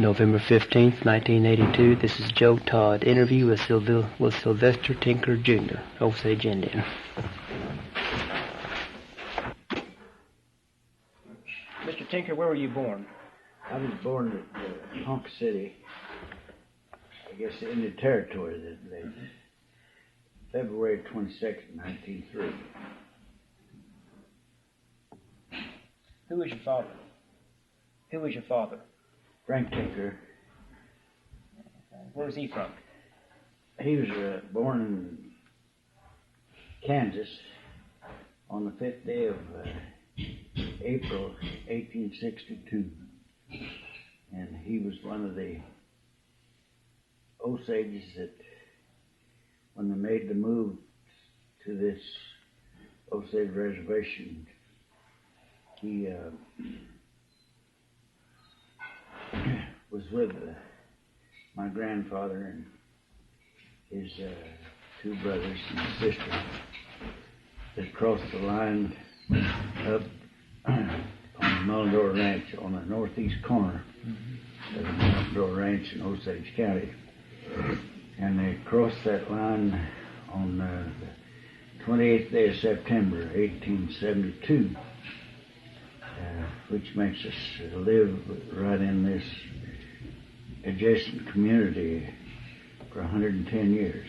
November 15th, 1982. This is Joe Todd. Interview with Sylvester Tinker, Jr., Osage Indian. Mr. Tinker, where were you born? I was born at Ponca City, I guess in the territory that they February 22nd, 1903. Who was your father? Frank Tinker. Where was he from? He was born in Kansas on the 5th day of April 1862. And he was one of the Osages that, when they made the move to this Osage reservation, he was with my grandfather and his two brothers and his sister that crossed the line up on the Mullendore Ranch on the northeast corner of the Mullendore Ranch in Osage County. And they crossed that line on the 28th day of September, 1872. Which makes us live right in this adjacent community for 110 years.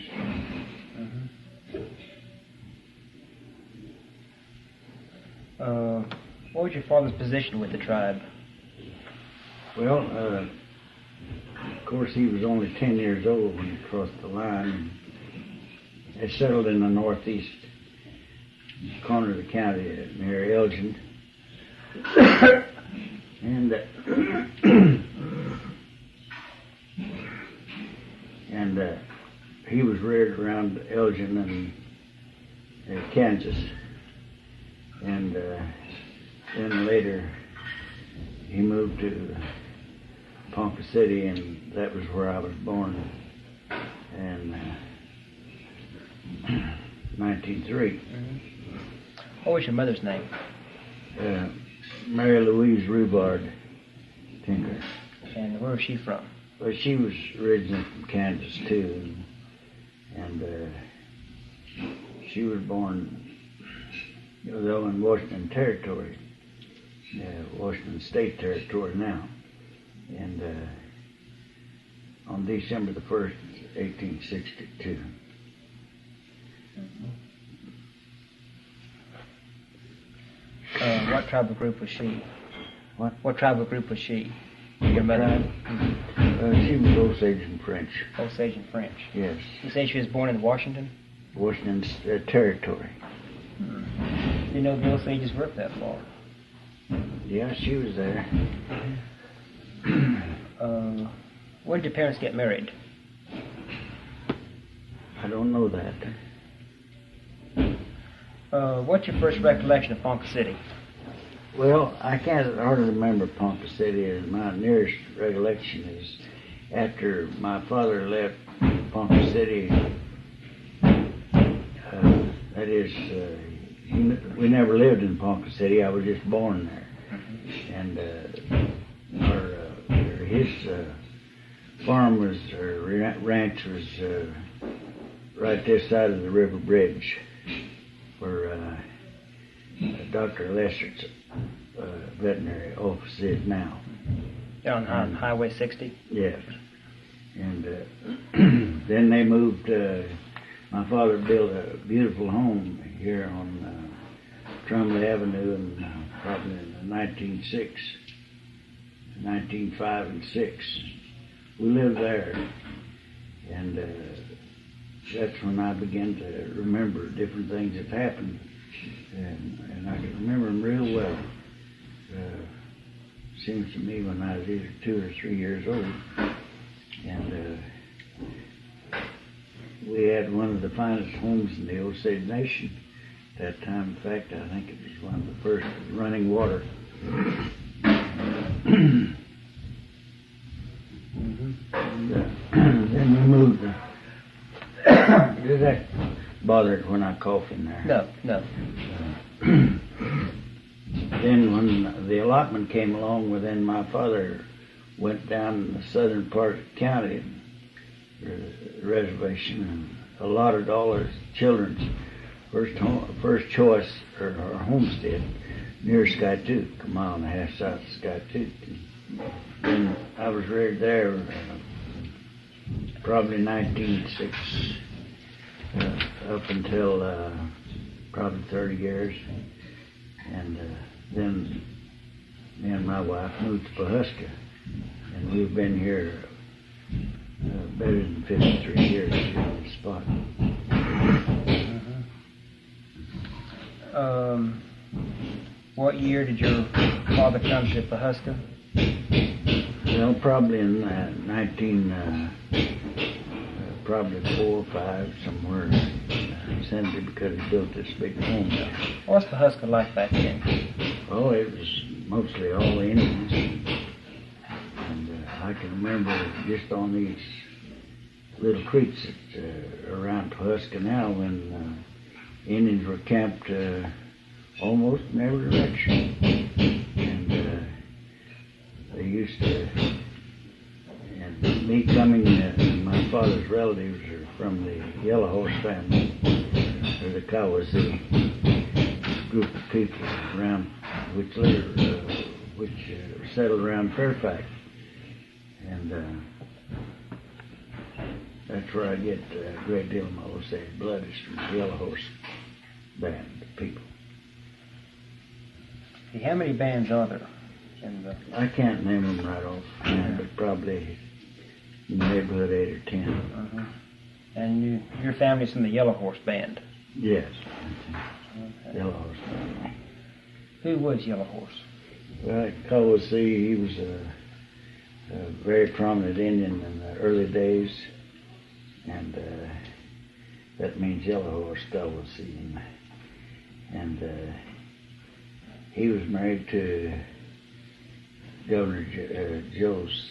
What was your father's position with the tribe? Well, of course, he was only 10 years old when he crossed the line. They settled in the northeast corner of the county near Elgin. And he was reared around Elgin and Kansas, and then later he moved to Ponca City, and that was where I was born in 1903. What was your mother's name? Mary Louise Rubard Tinker. And where was she from? Well, she was originally from Kansas too, and she was born, though, in Washington Territory, Washington State Territory now, and on December the 1st, 1862. What tribal group was she? What tribal group was she? Your mother? She was Osage and French. Osage and French? Yes. You say she was born in Washington? Washington Territory. You know the Osages worked that far? Yeah, she was there. When did your parents get married? I don't know that. What's your first recollection of Ponca City? Well, I can't hardly remember Ponca City. My nearest recollection is after my father left Ponca City. That is, we never lived in Ponca City. I was just born there, and his farm was, or ranch was, right this side of the river bridge, where Dr. Lessert's veterinary office is now. On Highway 60? Yes. And then they moved, my father built a beautiful home here on Trumley Avenue in probably in 1905 and 6. We lived there, and that's when I began to remember different things that happened, and I can remember them real well. Seems to me when I was either 2 or 3 years old, and we had one of the finest homes in the Osage Nation at that time. In fact, I think it was one of the first running water. And then we moved. Does that bother it when I cough in there? No. Then when the allotment came along, well, then my father went down in the southern part of the county, reservation, and allotted all our children's first choice or homestead near Skytook, a mile and a half south of Skytook. And I was reared there probably 1906 up until probably 30 years. And then me and my wife moved to Pawhuska, and we've been here better than 53 years here in this spot. What year did your father come to Pawhuska? Well, probably in probably 4 or 5, somewhere. Simply because he built this big home there. What's Pawhuska like back then? Oh, it was mostly all Indians. And I can remember just on these little creeks around Pawhuska now when Indians were camped almost in every direction. And they used to, and me coming, my father's relatives are from the Yellow Horse family, or the Kawazee group of people around which settled around Fairfax. And that's where I get a great deal of my Osage blood is from the Yellow Horse band of people. How many bands are there? I can't name them right off, but probably in the neighborhood 8 or 10. And your family's from the Yellow Horse band? Yes. Okay. Yellow Horse band. Who was Yellow Horse? Well, Kawazee, he was a very prominent Indian in the early days, and that means Yellow Horse Kawazee. And he was married to Governor Joe's,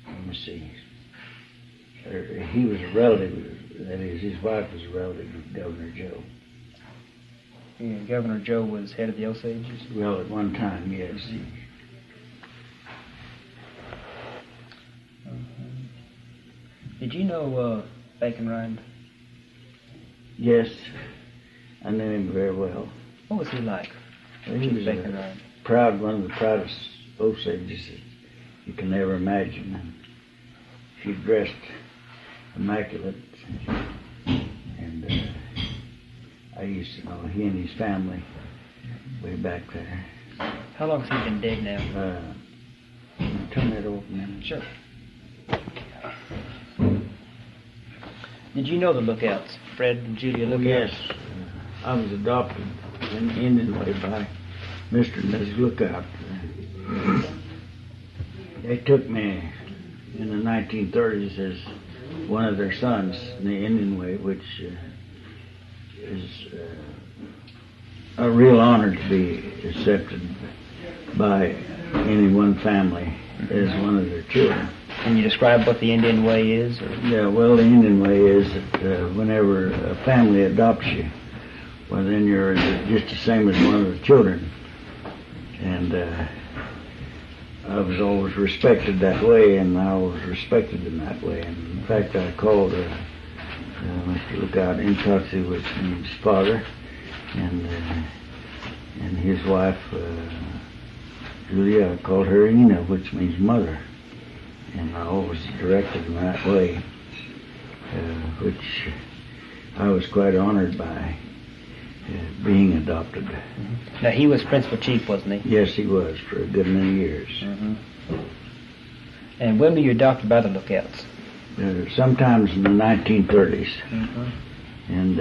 let me see, he was a relative, that is, his wife was a relative of Governor Joe. Yeah, Governor Joe was head of the Osages? Well, at one time, yes. Did you know Bacon Rind? Yes, I knew him very well. What was he like? Well, he was Bacon Rind? One of the proudest Osages that you can ever imagine. And she dressed immaculate, and I used to know he and his family way back there. How long has he been dead now? Turn that over a minute. Sure. Did you know the Lookouts, Fred and Julia Lookouts? Yes. I was adopted in Indian way by Mr. and Mrs. Lookout. They took me in the 1930s as one of their sons in the Indian way, which is a real honor to be accepted by any one family as one of their children. Can you describe what the Indian way is? Or? Yeah, well, the Indian way is that whenever a family adopts you, well, then you're just the same as one of the children. And I was always respected that way, and I was respected in that way. And in fact, I called Mr. Lookout Inkatsu, which means father, and his wife, Julia, I called her Ina, which means mother. And I always directed in that way, which I was quite honored by being adopted. Mm-hmm. Now, he was principal chief, wasn't he? Yes, he was, for a good many years. Mm-hmm. And when were you adopted by the Lookouts? Sometimes in the 1930s. Mm-hmm. And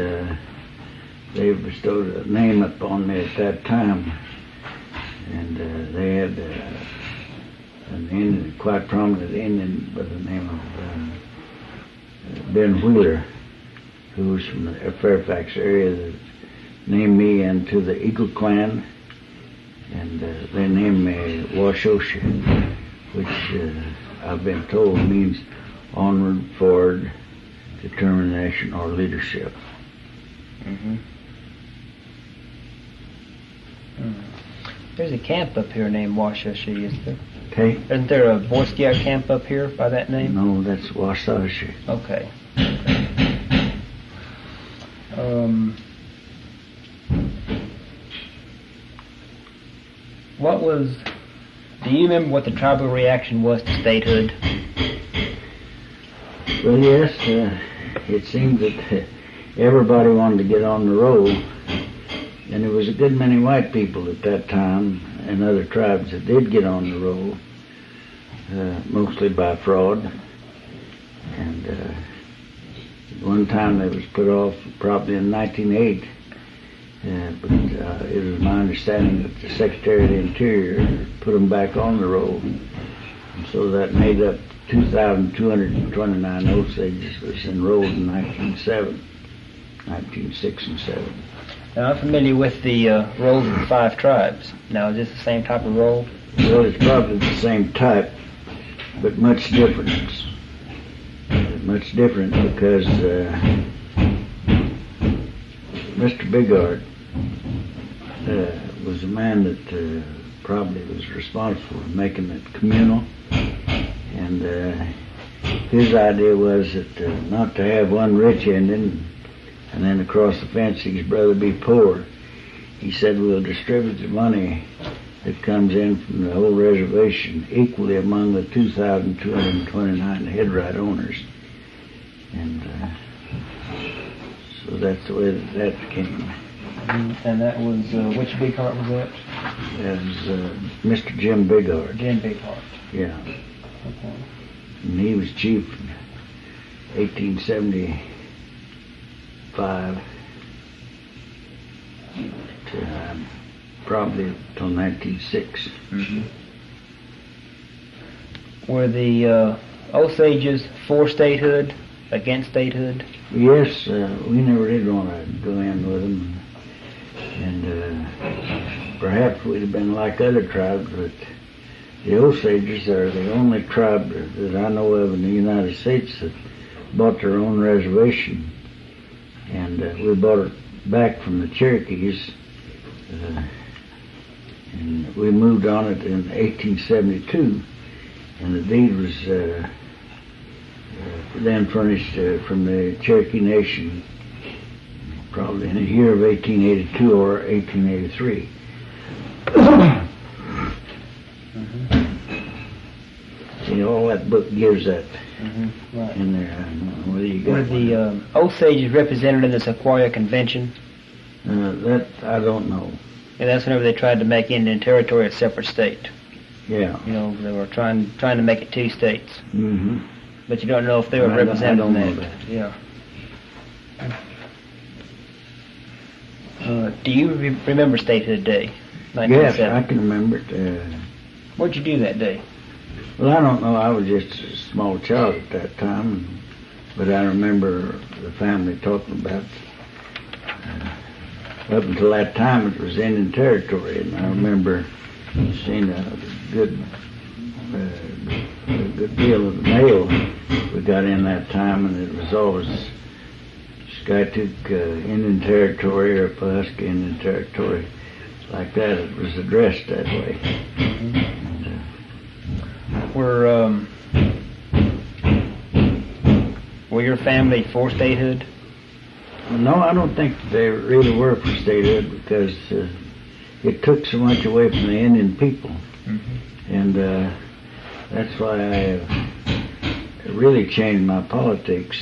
they bestowed a name upon me at that time. And they had an Indian, quite prominent Indian by the name of Ben Wheeler, who was from the Fairfax area, that named me into the Eagle Clan, and they named me Osages, which I've been told means onward, forward, determination, or leadership. Mm-hmm. There's a camp up here named Osages, is there? Okay? Isn't there a Boy Scout camp up here by that name? No, that's Osages. Okay. Do you remember what the tribal reaction was to statehood? Well, yes, it seemed that everybody wanted to get on the roll, and there was a good many white people at that time and other tribes that did get on the roll, mostly by fraud. And one time they was put off probably in 1908, but it was my understanding that the Secretary of the Interior put them back on the roll, and so that made up 2,229 Osages was enrolled in 1906 and 7. Now, I'm familiar with the rolls of the 5 tribes. Now, is this the same type of roll? Well, it's probably the same type, but much different. Much different because Mr. Bigard was a man that probably was responsible for making it communal. And his idea was that not to have one rich Indian and then across the fence his brother be poor. He said, we'll distribute the money that comes in from the whole reservation equally among the 2,229 head right owners. And so that's the way that came. And that was, which Bighart was that? That was Mr. Jim Bighart. Jim Bighart. Yeah. Okay. And he was chief in 1875 to probably till 1906. Mm-hmm. Were the Osages for statehood, against statehood? Yes, we never did want to go in with them. And perhaps we'd have been like other tribes, but the Osages are the only tribe that I know of in the United States that bought their own reservation. And we bought it back from the Cherokees. And we moved on it in 1872. And the deed was then furnished from the Cherokee Nation probably in the year of 1882 or 1883. See, all that book gives that right. in there. Whether you got Were the Osages represented in the Sequoia Convention? that I don't know. And that's whenever they tried to make Indian Territory a separate state. Yeah. You know, they were trying to make it 2 states. Mm-hmm. But you don't know if they were represented in that. Yeah. Do you remember Statehood Day, 1907? Yes, I can remember it. What'd you do that day? Well, I don't know. I was just a small child at that time, but I remember the family talking about. Up until that time, it was Indian Territory, and I remember seeing a good deal of the mail we got in that time, and it was always Skytook Indian Territory or Pulaski Indian Territory, like that. It was addressed that way. Were your family for statehood? No, I don't think they really were for statehood because it took so much away from the Indian people. And that's why I really changed my politics.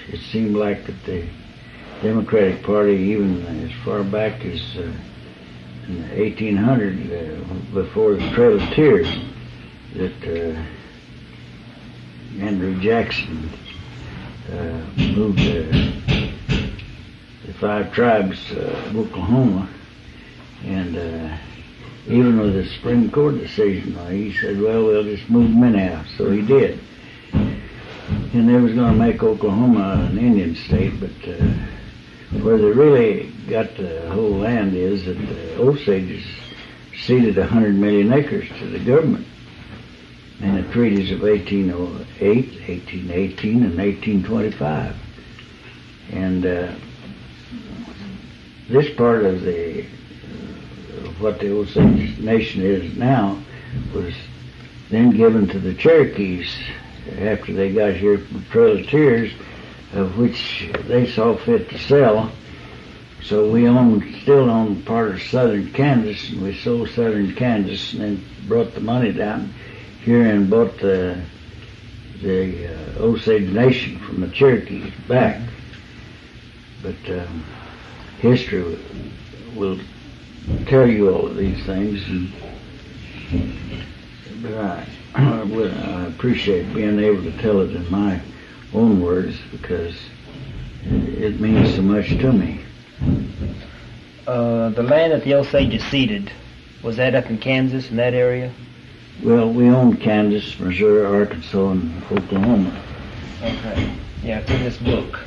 It seemed like that the Democratic Party, even as far back as in 1800, before the Trail of Tears, that Andrew Jackson moved the 5 tribes of Oklahoma, and even with the Supreme Court decision, he said, well, we'll just move them anyhow. So he did. And they was going to make Oklahoma an Indian state, but where they really got the whole land is that the Osages ceded 100 million acres to the government in the treaties of 1808, 1818, and 1825. And this part of what the Osage Nation is now was then given to the Cherokees after they got here from the Trail of Tears, of which they saw fit to sell. So we still own part of southern Kansas, and we sold southern Kansas and then brought the money down here and bought the Osage Nation from the Cherokees back. But history will tell you all of these things, but I appreciate being able to tell it in my own words because it means so much to me. The land that the Osages ceded, was that up in Kansas, in that area? Well, we owned Kansas, Missouri, Arkansas, and Oklahoma. Okay. Yeah, it's in this book.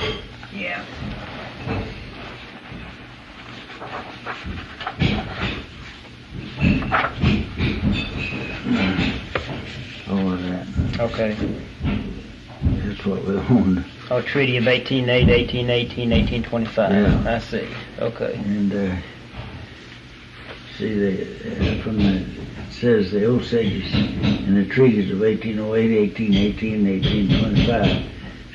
Yeah. All of that. Okay. That's what we owned. Oh, Treaty of 1808, 1818, 1825. Yeah. I see. Okay. And see, it says the Osages in the treaties of 1808, 1818, and 1825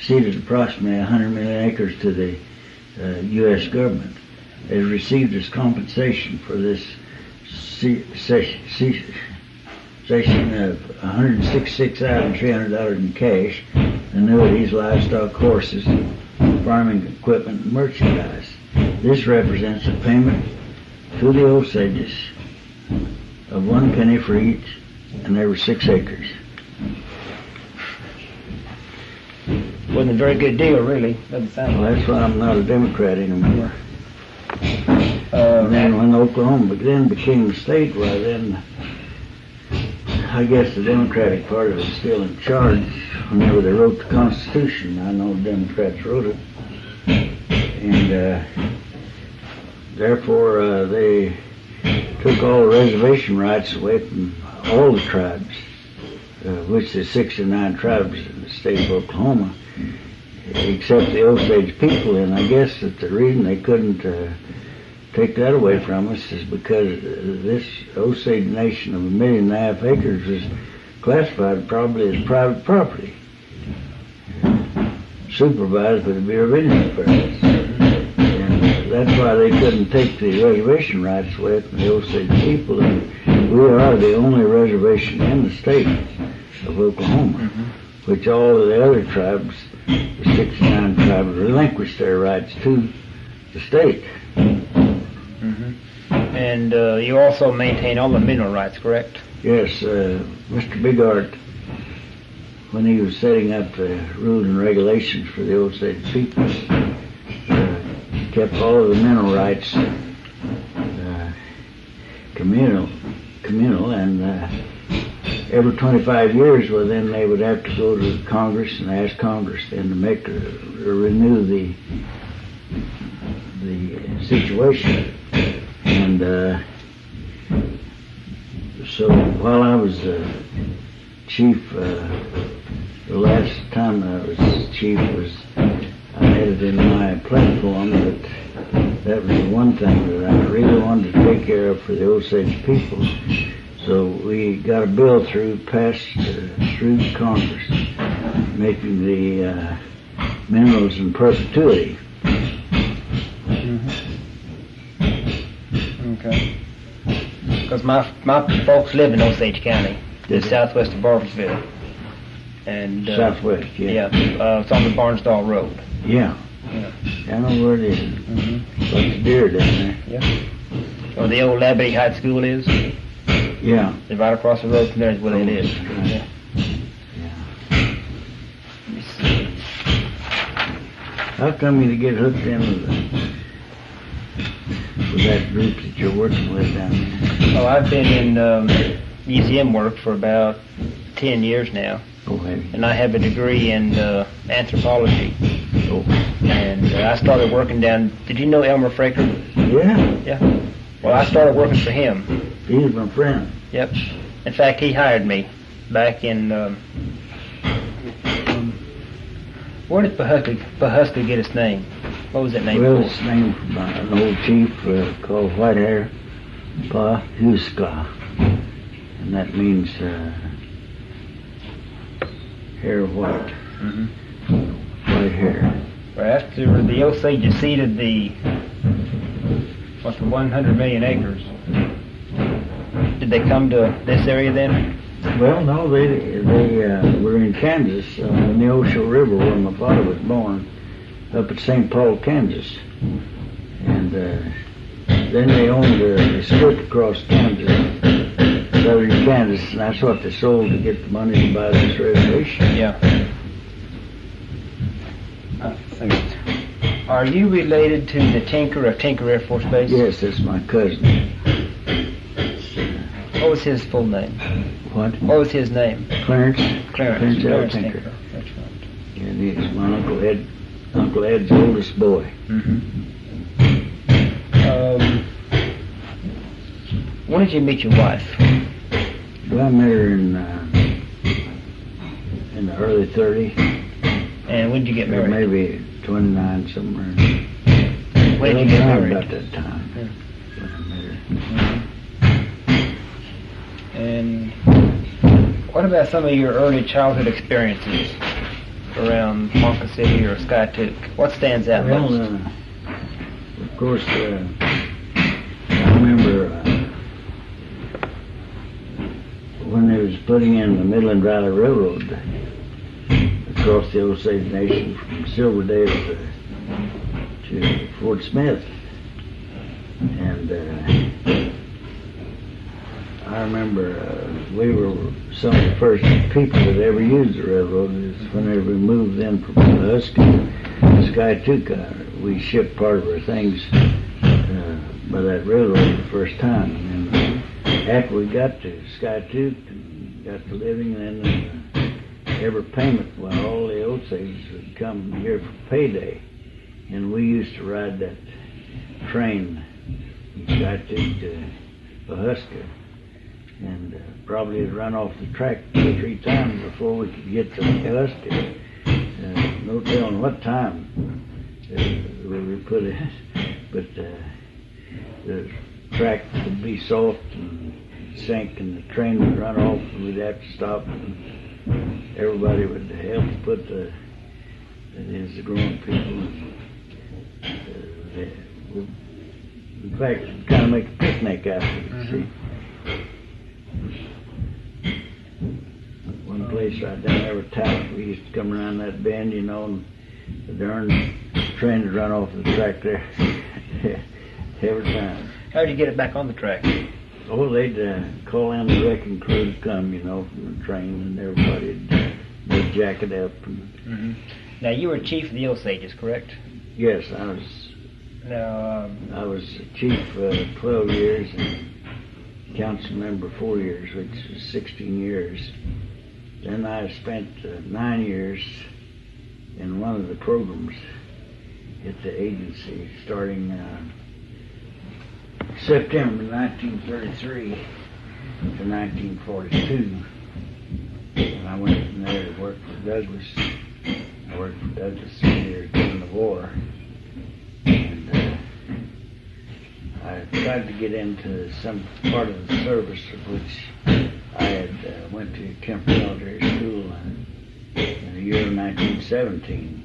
ceded approximately 100 million acres to the U.S. government. It received as compensation for this cession of $166,300 in cash, annuities, livestock, horses, farming equipment, and merchandise. This represents a payment to the Osages of 1 penny for each, and there were 6 acres. Wasn't a very good deal, really. Doesn't sound Well, like that's why I'm not a Democrat anymore. And then when Oklahoma then became a state, well, then I guess the Democratic Party was still in charge whenever they wrote the Constitution. I know the Democrats wrote it. And therefore they took all the reservation rights away from all the tribes, which is 69 tribes in the state of Oklahoma, except the Osage people. And I guess that the reason they couldn't take that away from us is because this Osage Nation of 1.5 million acres is classified probably as private property, supervised by the Bureau of Indian Affairs. And that's why they couldn't take the reservation rights away from the Osage people. And we are the only reservation in the state of Oklahoma, which all of the other tribes, the 69 tribes, relinquished their rights to the state. And you also maintain all the mineral rights, correct? Yes, Mr. Bigart, when he was setting up the rules and regulations for the Osage people, kept all of the mineral rights communal, and every 25 years, well, then they would have to go to Congress and ask Congress then to make renew the situation. And so while I was chief, the last time I was chief was I had it in my platform that that was the one thing that I really wanted to take care of for the Osage people. So we got a bill passed through Congress, making the minerals in perpetuity. Okay. Because my folks live in Osage County, southwest of Bartlesville. And Southwest, yeah. Yeah, it's on the Barnsdall Road. Yeah. I know where it is. Like the deer down there. Yeah. Or the old Labadie High School is. Yeah. They're right across the road from there is where they live. Right. Yeah. How come you get hooked in with that group that you're working with down there? Oh, I've been in museum work for about 10 years now. Oh, have you? And I have a degree in anthropology. Oh. And I started working down. Did you know Elmer Fraker? Yeah. Yeah. Well, I started working for him. He's my friend. Yep. In fact, he hired me back in. Where did Pahusky get his name? What was that name? Well, it's named from an old chief called Whitehair Pahusky. and that means hair white. White hair. Well, after the Osages ceded the 100 million acres, did they come to this area then? Well, no, they were in Kansas, on the Neosho River where my father was born, up at St. Paul, Kansas. And then they owned a strip across Kansas, southern Kansas, and that's what they sold to get the money to buy this reservation. Yeah. Are you related to the Tinker of Tinker Air Force Base? Yes, that's my cousin. What was his full name? What? What was his name? Clarence Clarence Tinker. That's right. And he's my Uncle Ed's oldest boy. When did you meet your wife? Well, I met her in the early 30s. And when did you get Or married? maybe 29 somewhere. When did you get married? About that time. Yeah. When I met her. And what about some of your early childhood experiences around Ponca City or Skytook? What stands out Well, most? of course, I remember when they was putting in the Midland Valley Railroad across the Osage Nation from Silverdale to Fort Smith. And I remember we were some of the first people that ever used the railroad. Whenever we moved in from Husky to Skytook, we shipped part of our things by that railroad the first time. And then after we got to Skytook and got to living, then every payment, well, all the Osages would come here for payday. And we used to ride that train from Skytook to Husky. And probably had run off the track 2 or 3 times before we could get to Husky. No telling what time we were put in, but the track would be soft and sink, and the train would run off, and we'd have to stop, and everybody would help put the grown people. In fact, kind of make a picnic out of it, see. One place right down there with Todd, we used to come around that bend, and the darn train would run off the track there every time. How did you get it back on the track? Oh, they'd call in the wrecking crew to come, from the train, and they'd jack it up. And, Now, you were chief of the Osages, correct? Yes, I was. Now, I was chief 12 years and council member 4 years, which was 16 years. Then I spent 9 years in one of the programs at the agency, starting September 1933 to 1942. And I went from there to work for Douglas. I worked for Douglas 3 years during the war. And I tried to get into some part of the service of which I had went to Kemper Military School in the year of 1917.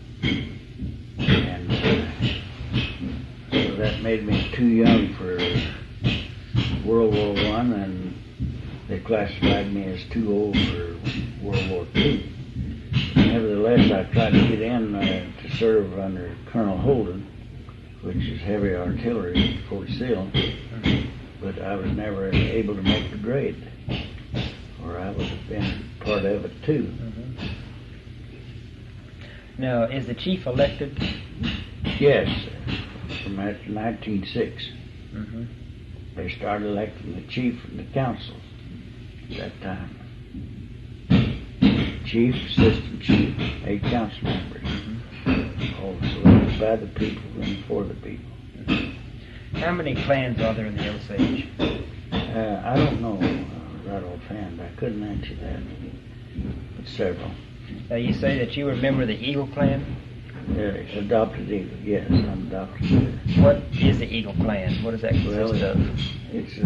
And so that made me too young for World War I, and they classified me as too old for World War II. Nevertheless, I tried to get in to serve under Colonel Holden, which is heavy artillery at Fort Sill, but I was never able to make the grade, or I would have been part of it too. Now, is the chief elected? Yes, from after 1906. They started electing the chief and the council at that time. Chief, assistant chief, 8 council members. All selected by the people and for the people. How many clans are there in the Osage? I don't know right offhand. I couldn't answer that. But several. Now, you say that you were a member of the Eagle clan? Adopted Eagle, yes, I'm adopted. What is the Eagle clan? What does that consist of? It's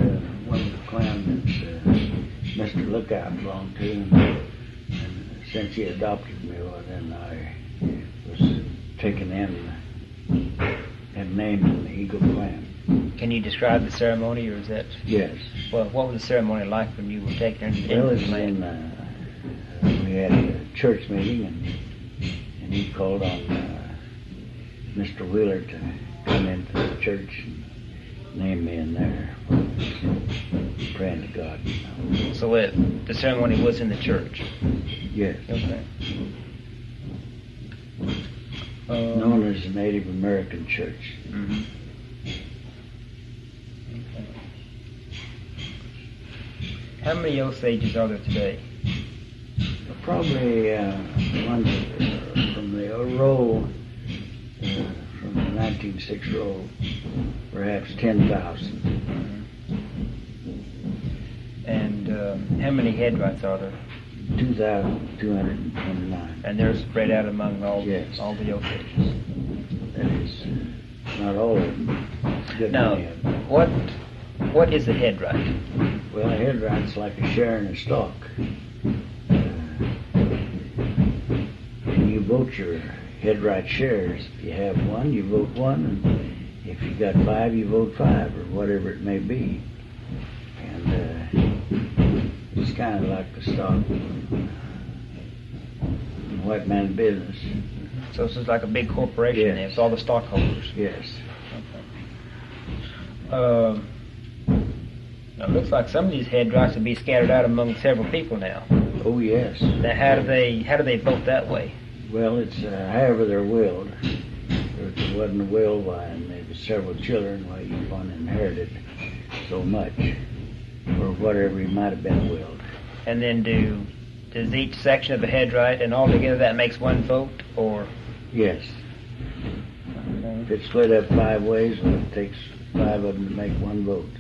one of the clans that's Mr. Lookout belonged to, and since he adopted me, well, then I was taken in and named in the Eagle Clan. Can you describe the ceremony, or is that? Yes. Well, what was the ceremony like when you were taken in? Well, it's we had a church meeting, and he called on Mr. Wheeler to come into the church and name me in there, praying to God. So the ceremony was in the church? Yes. Okay. Known as the Native American Church. Mm-hmm. Okay. How many Osages are there today? Probably ones from the roll, from the 1906 roll, perhaps 10,000. Mm-hmm. And how many headrights are there? 2,229. And they're spread out among all Yes. all the Osages. That is, not all of them. It's a good Now, many of them. what is a headright? Well, a headright's like a share in a stock. You vote your headright shares. If you have one, you vote one, and if you got 5, you vote 5, or whatever it may be. And it's kind of like the stock in white man business. So this is like a big corporation. Yes. Then. It's all the stockholders. Yes. Okay. Now it looks like some of these headrights would be scattered out among several people now. Oh yes. Now how do they vote that way? Well, it's however they're willed. If it wasn't a will, why, and there was several children, why each one inherited so much, or whatever he might have been willed. And then does each section of the headright and all together that makes one vote, or? Yes. If it's split up 5 ways, well, it takes 5 of them to make one vote.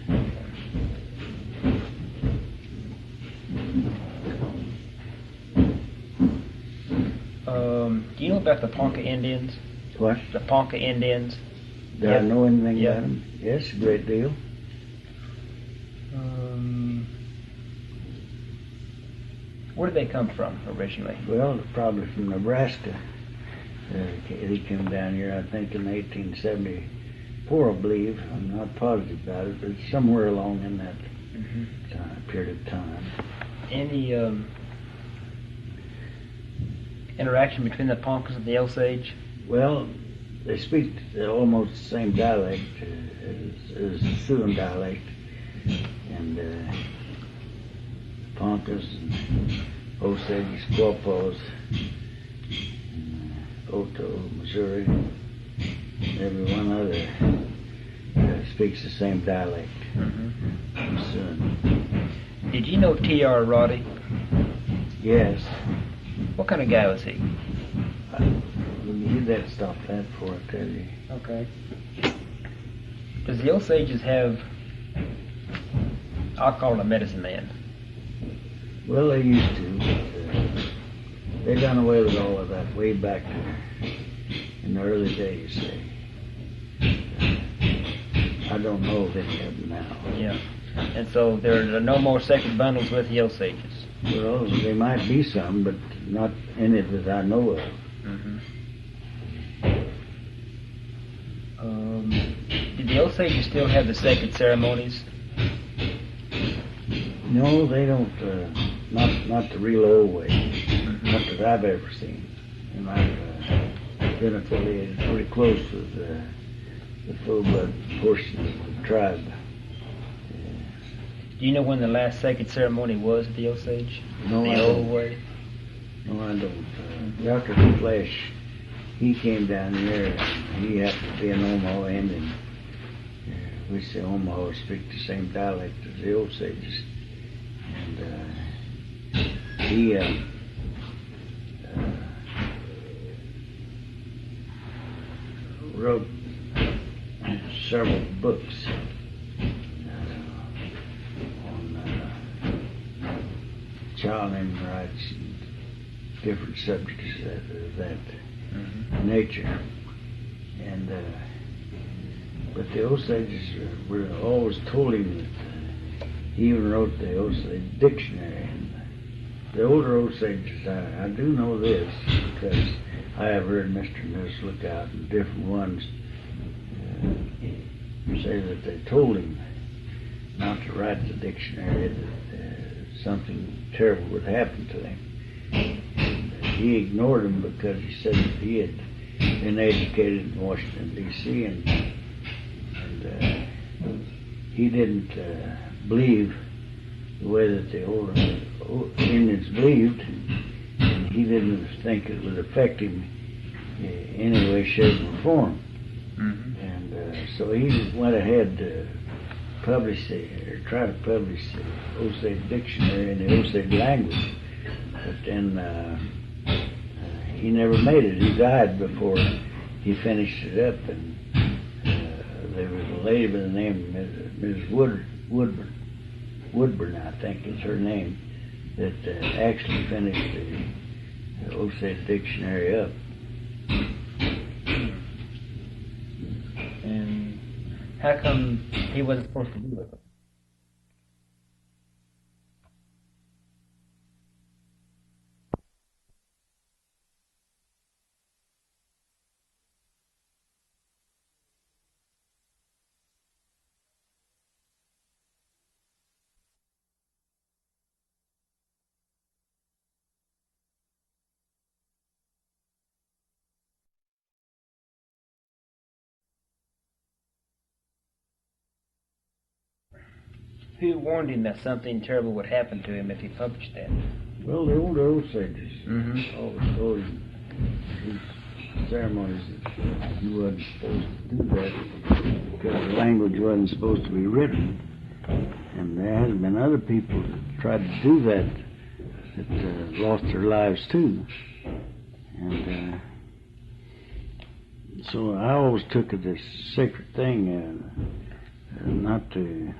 Do you know about the Ponca Indians? What? The Ponca Indians? Do I know anything Yeah. about them? Yes, a great deal. Where did they come from originally? Well, probably from Nebraska. He came down here, I think, in 1874, I believe. I'm not positive about it, but it's somewhere along in that period of time. Any interaction between the Poncas and the Osage? Well, they speak almost the same dialect as the Siouan dialect, and Poncas and Osages, Quapaws, Oto, Missouri, and every one other speaks the same dialect. Siouan. Did you know T.R. Roddy? Yes. What kind of guy was he? You'd have to stop that before I tell you. Okay. Does the Osages have, I'll call it a medicine man? Well, they used to, but they done away with all of that way back in the early days. I don't know of any of them now. Yeah. And so there are no more sacred bundles with the Osages? Well, there might be some, but not any that I know of. Did the Osages still have the sacred ceremonies? No, they don't. Not the real old way. Not that I've ever seen. And I've been affiliated pretty close with the full-blood portion of the tribe. Do you know when the last sacred ceremony was at the Osage? No, I the old don't. way? No, I don't. Dr. Flesh, he came down here, and he happened to be an Omaha Indian, which the Omaha speak the same dialect as the Osages. And he wrote several books on child name rights and different subjects of that nature. And but the Osages were always told him that he even wrote the Osage dictionary. And the older Osages, I do know this because I have heard Mr. Nuss look out and different ones say that they told him not to write the dictionary, that something terrible would happen to him. And he ignored him because he said that he had been educated in Washington, D.C., and he didn't believe the way that the older Indians believed, and he didn't think it would affect him in any way, shape, or form. Mm-hmm. And so he went ahead to publish or try to publish the Osage dictionary in the Osage language, but then he never made it. He died before he finished it up, and there was a lady by the name of Mrs. Woodburn, I think is her name, that actually finished the Osage dictionary up. And how come he wasn't supposed to do it? Who warned him that something terrible would happen to him if he published that? Well, the older Osages Mm-hmm. always told him these ceremonies that he wasn't supposed to do that because the language wasn't supposed to be written. And there has been other people that tried to do that lost their lives too. And so I always took it as a sacred thing not to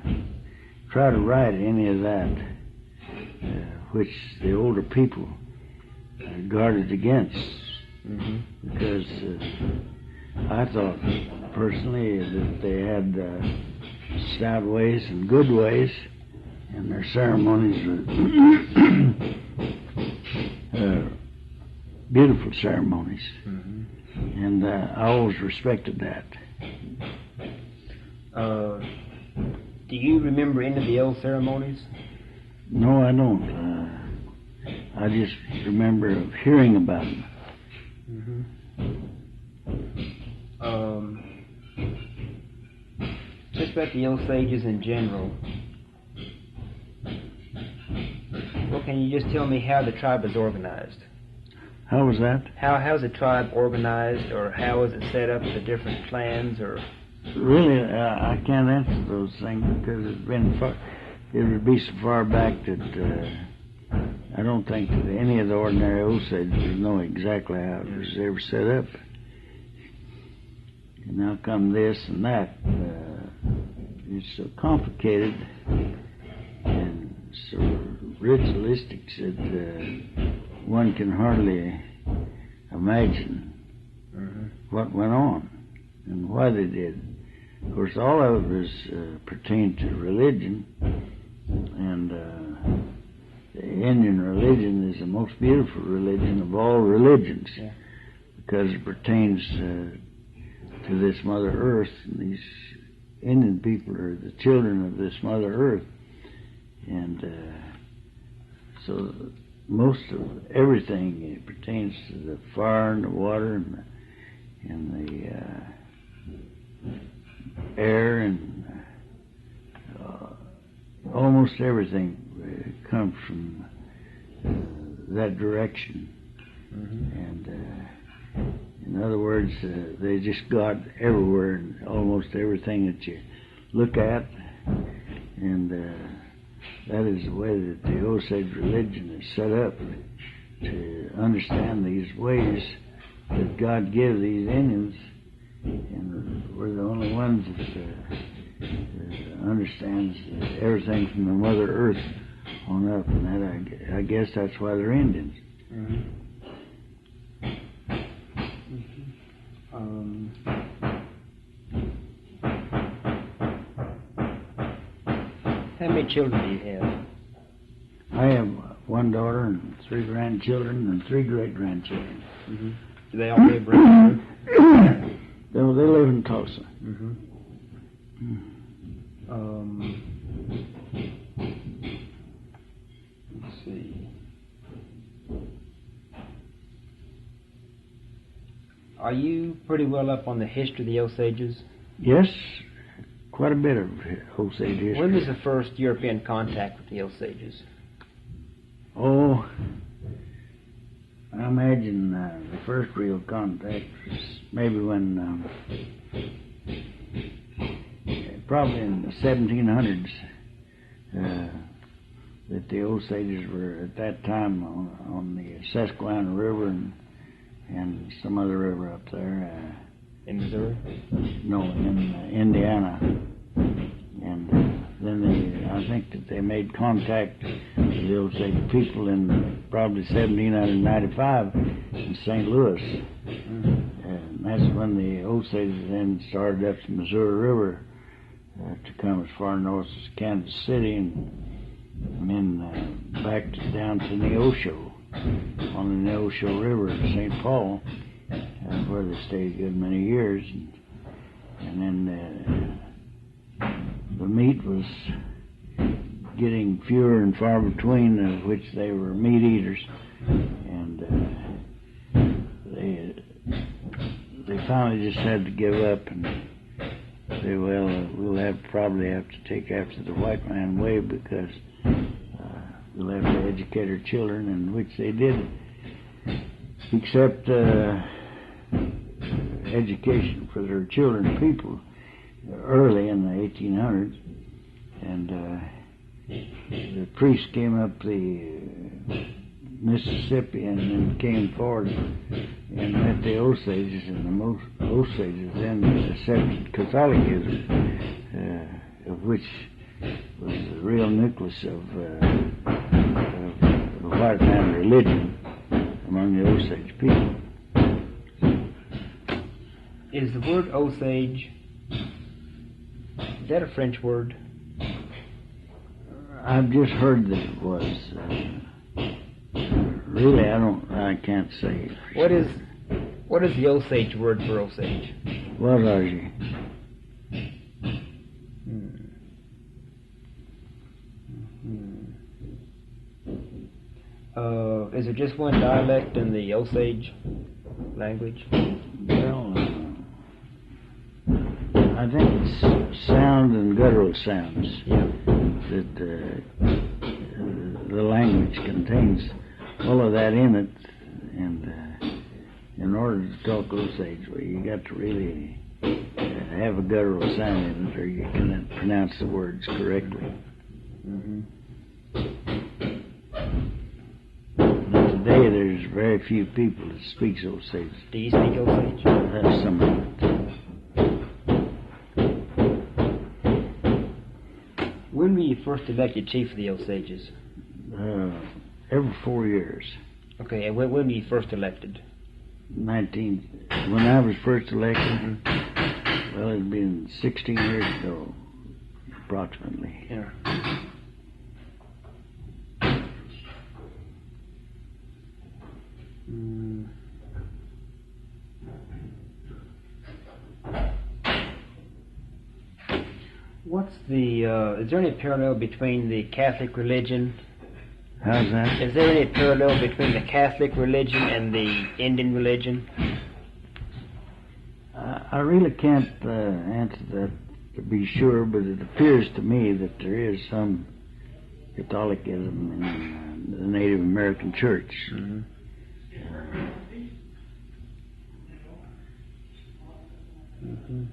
try to write any of that which the older people guarded against. Mm-hmm. Because I thought personally that they had stout ways and good ways, and their ceremonies were beautiful ceremonies. Mm-hmm. And I always respected that. Do you remember any of the old ceremonies? No, I don't. I just remember hearing about them. Mm-hmm. Just about the Osages in general. Well, can you just tell me how the tribe is organized? How was that? How's the tribe organized, or how is it set up, the different clans, or? Really, I can't answer those things because it would be so far back that I don't think that any of the ordinary Osages know exactly how it was ever set up. And now come this and that. It's so complicated and so ritualistic that one can hardly imagine what went on and why they did. Of course, all of it was pertained to religion, and the Indian religion is the most beautiful religion of all religions, because it pertains to this Mother Earth, and these Indian people are the children of this Mother Earth, and so most of everything pertains to the fire and the water and the air, and almost everything comes from that direction. And in other words, they just got everywhere and almost everything that you look at, and that is the way that the Osage religion is set up, to understand these ways that God gave these Indians, and we're the only ones that understands everything from the Mother Earth on up, and that I guess that's why they're Indians. How many children do you have? I have one daughter and 3 grandchildren and 3 great-grandchildren. Mm-hmm. Do they all live around here? They live in Tulsa. Mm-hmm. Let's see. Are you pretty well up on the history of the Osages? Yes, quite a bit of Osage history. When was the first European contact with the Osages? Oh, I imagine the first real contact was maybe when, probably in the 1700s, that the Osages were at that time on the Susquehanna River and some other river up there. In Missouri? No, in Indiana. And then I think that they made contact with the Osage people in probably 1795 in St. Louis. And that's when the Osages then started up the Missouri River to come as far north as Kansas City and then back down to Neosho on the Neosho River in St. Paul, where they stayed a good many years. And then the meat was getting fewer and far between, of which they were meat eaters, and they finally just had to give up and say, well, we'll probably have to take after the white man way because we'll have to educate our children, and which they did, except education for their children people early in the 1800s, and the priests came up the Mississippi and then came forward and met the Osages, and the Osages then accepted Catholicism, of which was the real nucleus of the white man religion among the Osage people. Is the word Osage, is that a French word? I've just heard that it was. Really, I can't say. What is the Osage word for Osage? Osages. Is there just one dialect in the Osage language? Well, I think it's sound and guttural sounds that the language contains all of that in it, and in order to talk Osage, well, you got to really have a guttural sound in it, or you cannot pronounce the words correctly. Mm-hmm. Today, there's very few people that speak Osage. Do you speak Osage? That's some of it. When were you first elected chief of the Osages? Every 4 years. Okay, and when were you first elected? When I was first elected, well, it'd been 16 years ago, approximately. Yeah. What's the, is there any parallel between the Catholic religion? How's that? Is there any parallel between the Catholic religion and the Indian religion? I really can't answer that to be sure, but it appears to me that there is some Catholicism in the Native American Church. Mm-hmm. Mm-hmm.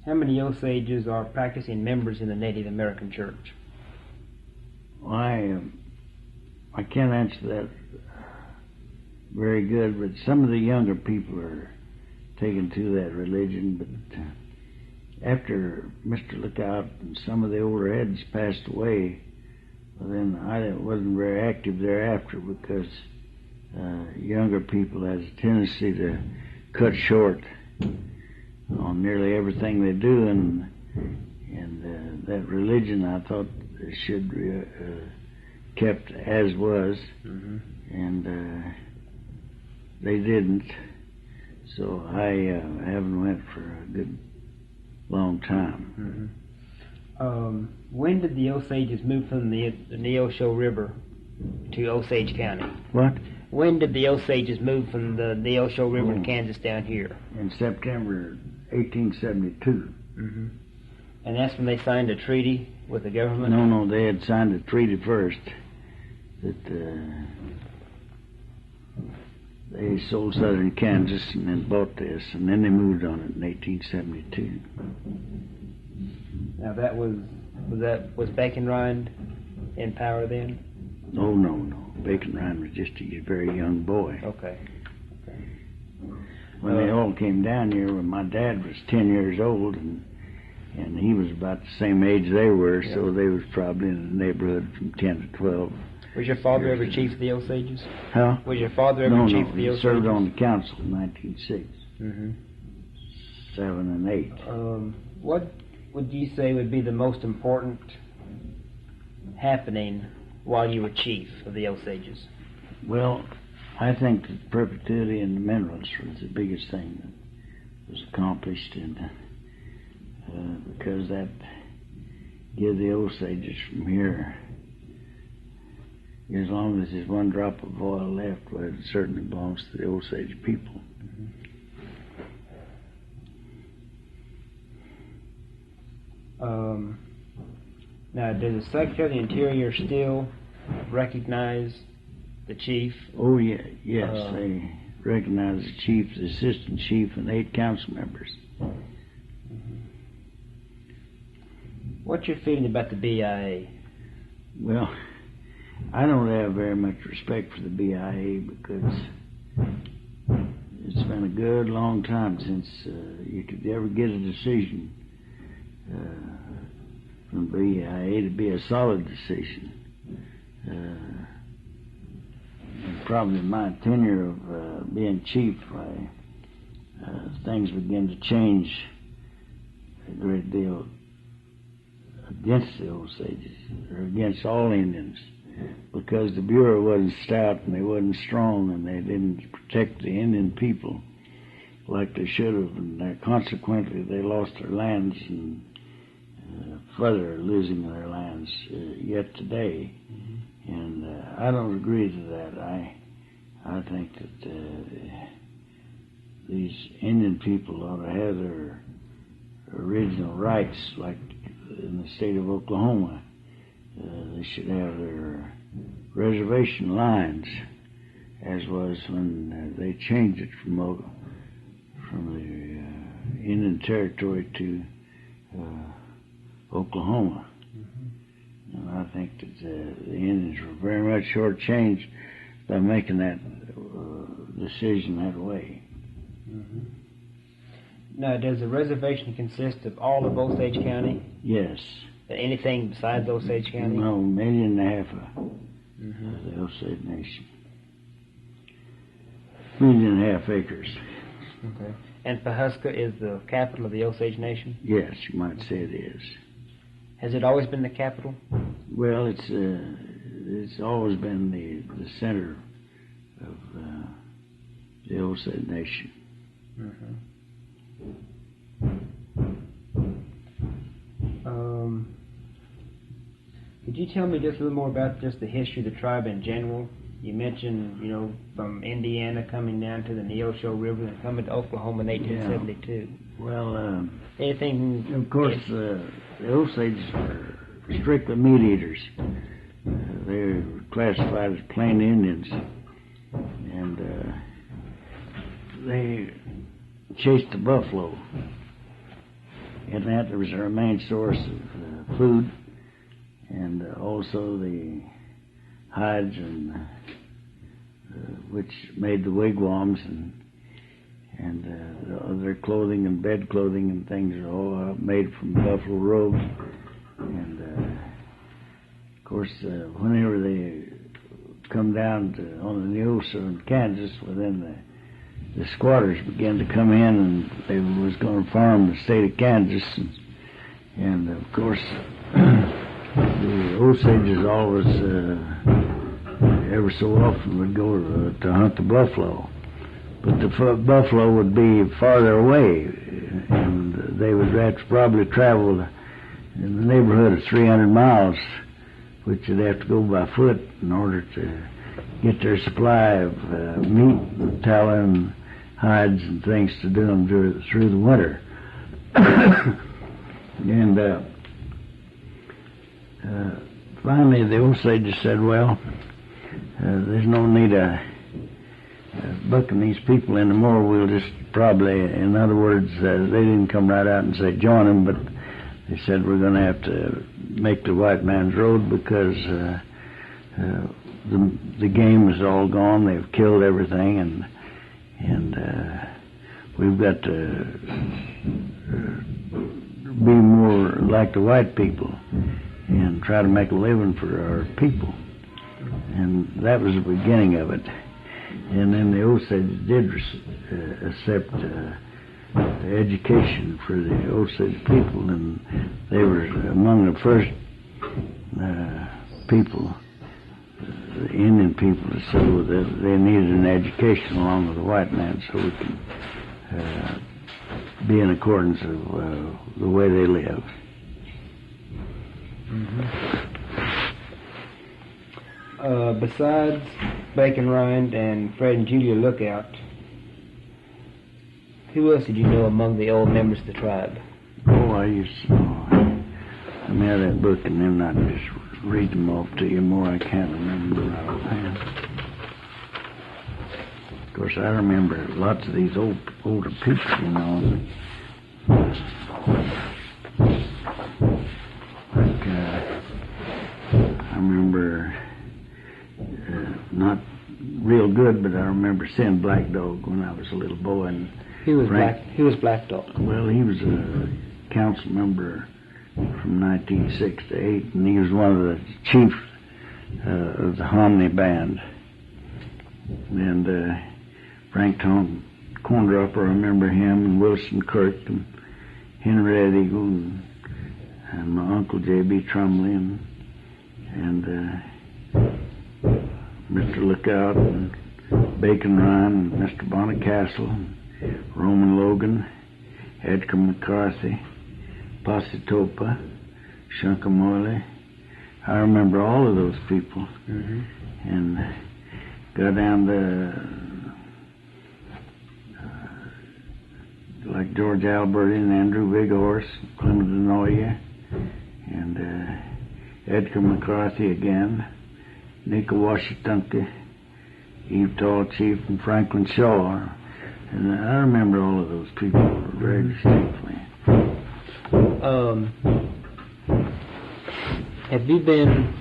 How many Osages are practicing members in the Native American Church? I can't answer that very good, but some of the younger people are taken to that religion. But after Mr. Lookout and some of the older heads passed away, well, then I wasn't very active thereafter, because younger people has a tendency to cut short on nearly everything they do, and that religion I thought should kept as was, and they didn't. So I haven't went for a good long time. When did the Osages move from the Neosho River to Osage County? What? When did the Osages move from the Neosho River to Kansas down here? In September 1872. And that's when they signed a treaty with the government? No, they had signed a treaty first that they sold southern Kansas and then bought this, and then they moved on it in 1872. Now was Bacon-Rind in power then? No. Bacon-Rind was just a very young boy. Okay. When they all came down here, when my dad was 10 years old, and he was about the same age they were, so they was probably in the neighborhood from 10 to 12. Was your father ever chief of the Osages? Huh? Was your father ever chief of the Osages? He served on the council in 1906. 7 and 8. What would you say would be the most important happening while you were chief of the Osages? Well, I think that perpetuity in the minerals was the biggest thing that was accomplished, and because that gives the Osages from here, as long as there's one drop of oil left, well, it certainly belongs to the Osage people. Now, does the Secretary of the Interior still recognize the chief? Oh, yeah, yes, they recognize the chief, the assistant chief, and 8 council members. What's your feeling about the BIA? Well, I don't have very much respect for the BIA because it's been a good long time since you could ever get a decision from the BIA to be a solid decision. And probably my tenure of being chief, things began to change a great deal against the Osages, or against all Indians, because the Bureau wasn't stout and they wasn't strong and they didn't protect the Indian people like they should have, and consequently they lost their lands and further losing their lands yet today. And I don't agree to that. I think that these Indian people ought to have their original rights, like in the state of Oklahoma. They should have their reservation lines, as was when they changed it from the Indian Territory to Oklahoma. And I think that the Indians were very much shortchanged by making that decision that way. Now, does the reservation consist of all of Osage County? Yes. Anything besides Osage County? No, 1.5 million of the Osage Nation. 1.5 million acres. Okay. And Pawhuska is the capital of the Osage Nation? Yes, you might say it is. Has it always been the capital? Well, it's always been the center of the Osage Nation. Could you tell me just a little more about just the history of the tribe in general? You mentioned, from Indiana coming down to the Neosho River and coming to Oklahoma in 1872. Yeah. Well, anything? Of course, the Osages were strictly meat eaters. They were classified as plain Indians, and they chased the buffalo, and that was their main source of food, and also the hides and which made the wigwams and other clothing and bed clothing and things are all made from buffalo robes. And of course, whenever they come down on the Neosho in Kansas, within the squatters began to come in, and they was going to farm the state of Kansas, and of course the Osages always every so often would go to hunt the buffalo, but the buffalo would be farther away, and they would have to probably travel in the neighborhood of 300 miles, which they'd have to go by foot in order to get their supply of meat and tallow and hides and things to do them through the winter. And finally the Osages said, well, there's no need of bucking these people anymore. We'll just probably, in other words, they didn't come right out and say join them, but they said we're going to have to make the white man's road because the game is all gone. They've killed everything, and we've got to be more like the white people and try to make a living for our people. And that was the beginning of it. And then the Osages did accept education for the Osage people, and they were among the first people, the Indian people, to say that they needed an education along with the white man so we can be in accordance with the way they live. Mm-hmm. Besides Bacon Rind and Fred and Julia Lookout, who else did you know among the old members of the tribe? Oh, I used to know. I had that book, and then I just read them off to you more. I can't remember right offhand. Of course, I remember lots of these older people, you know. Like, I remember not real good, but I remember seeing Black Dog when I was a little boy. And Who was Black Dog? Well, he was a council member from 1906 to 8, and he was one of the chiefs of the Hominy Band. And Frank Corndropper, I remember him, and Wilson Kirk, and Henriette Eagle, and my Uncle J.B. Trumley, and Mr. Lookout, and Bacon Ryan, and Mr. Bonnicastle, and Roman Logan, Edgar McCarthy, Posse Topa, Shunkamoile. I remember all of those people. Mm-hmm. And go down to like George Alberti and Andrew Big Horse, Clement Denoya, and Edgar McCarthy again, Nika Washitunka, Eve Tall Chief, and Franklin Shaw. And I remember all of those people very distinctly. Have you been,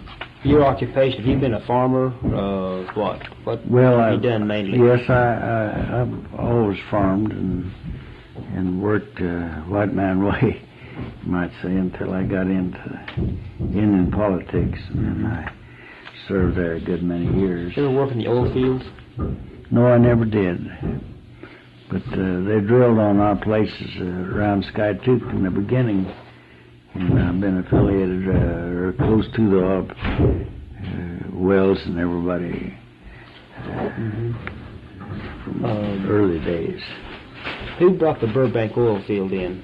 your occupation, have you been a farmer? What have you done mainly? Yes, I've always farmed and worked white man way, you might say, until I got into Indian politics. And I served there a good many years. You ever work in the oil fields? No, I never did. But they drilled on our places around Skytook in the beginning, and I've been affiliated or close to the wells and everybody from early days. Who brought the Burbank oil field in?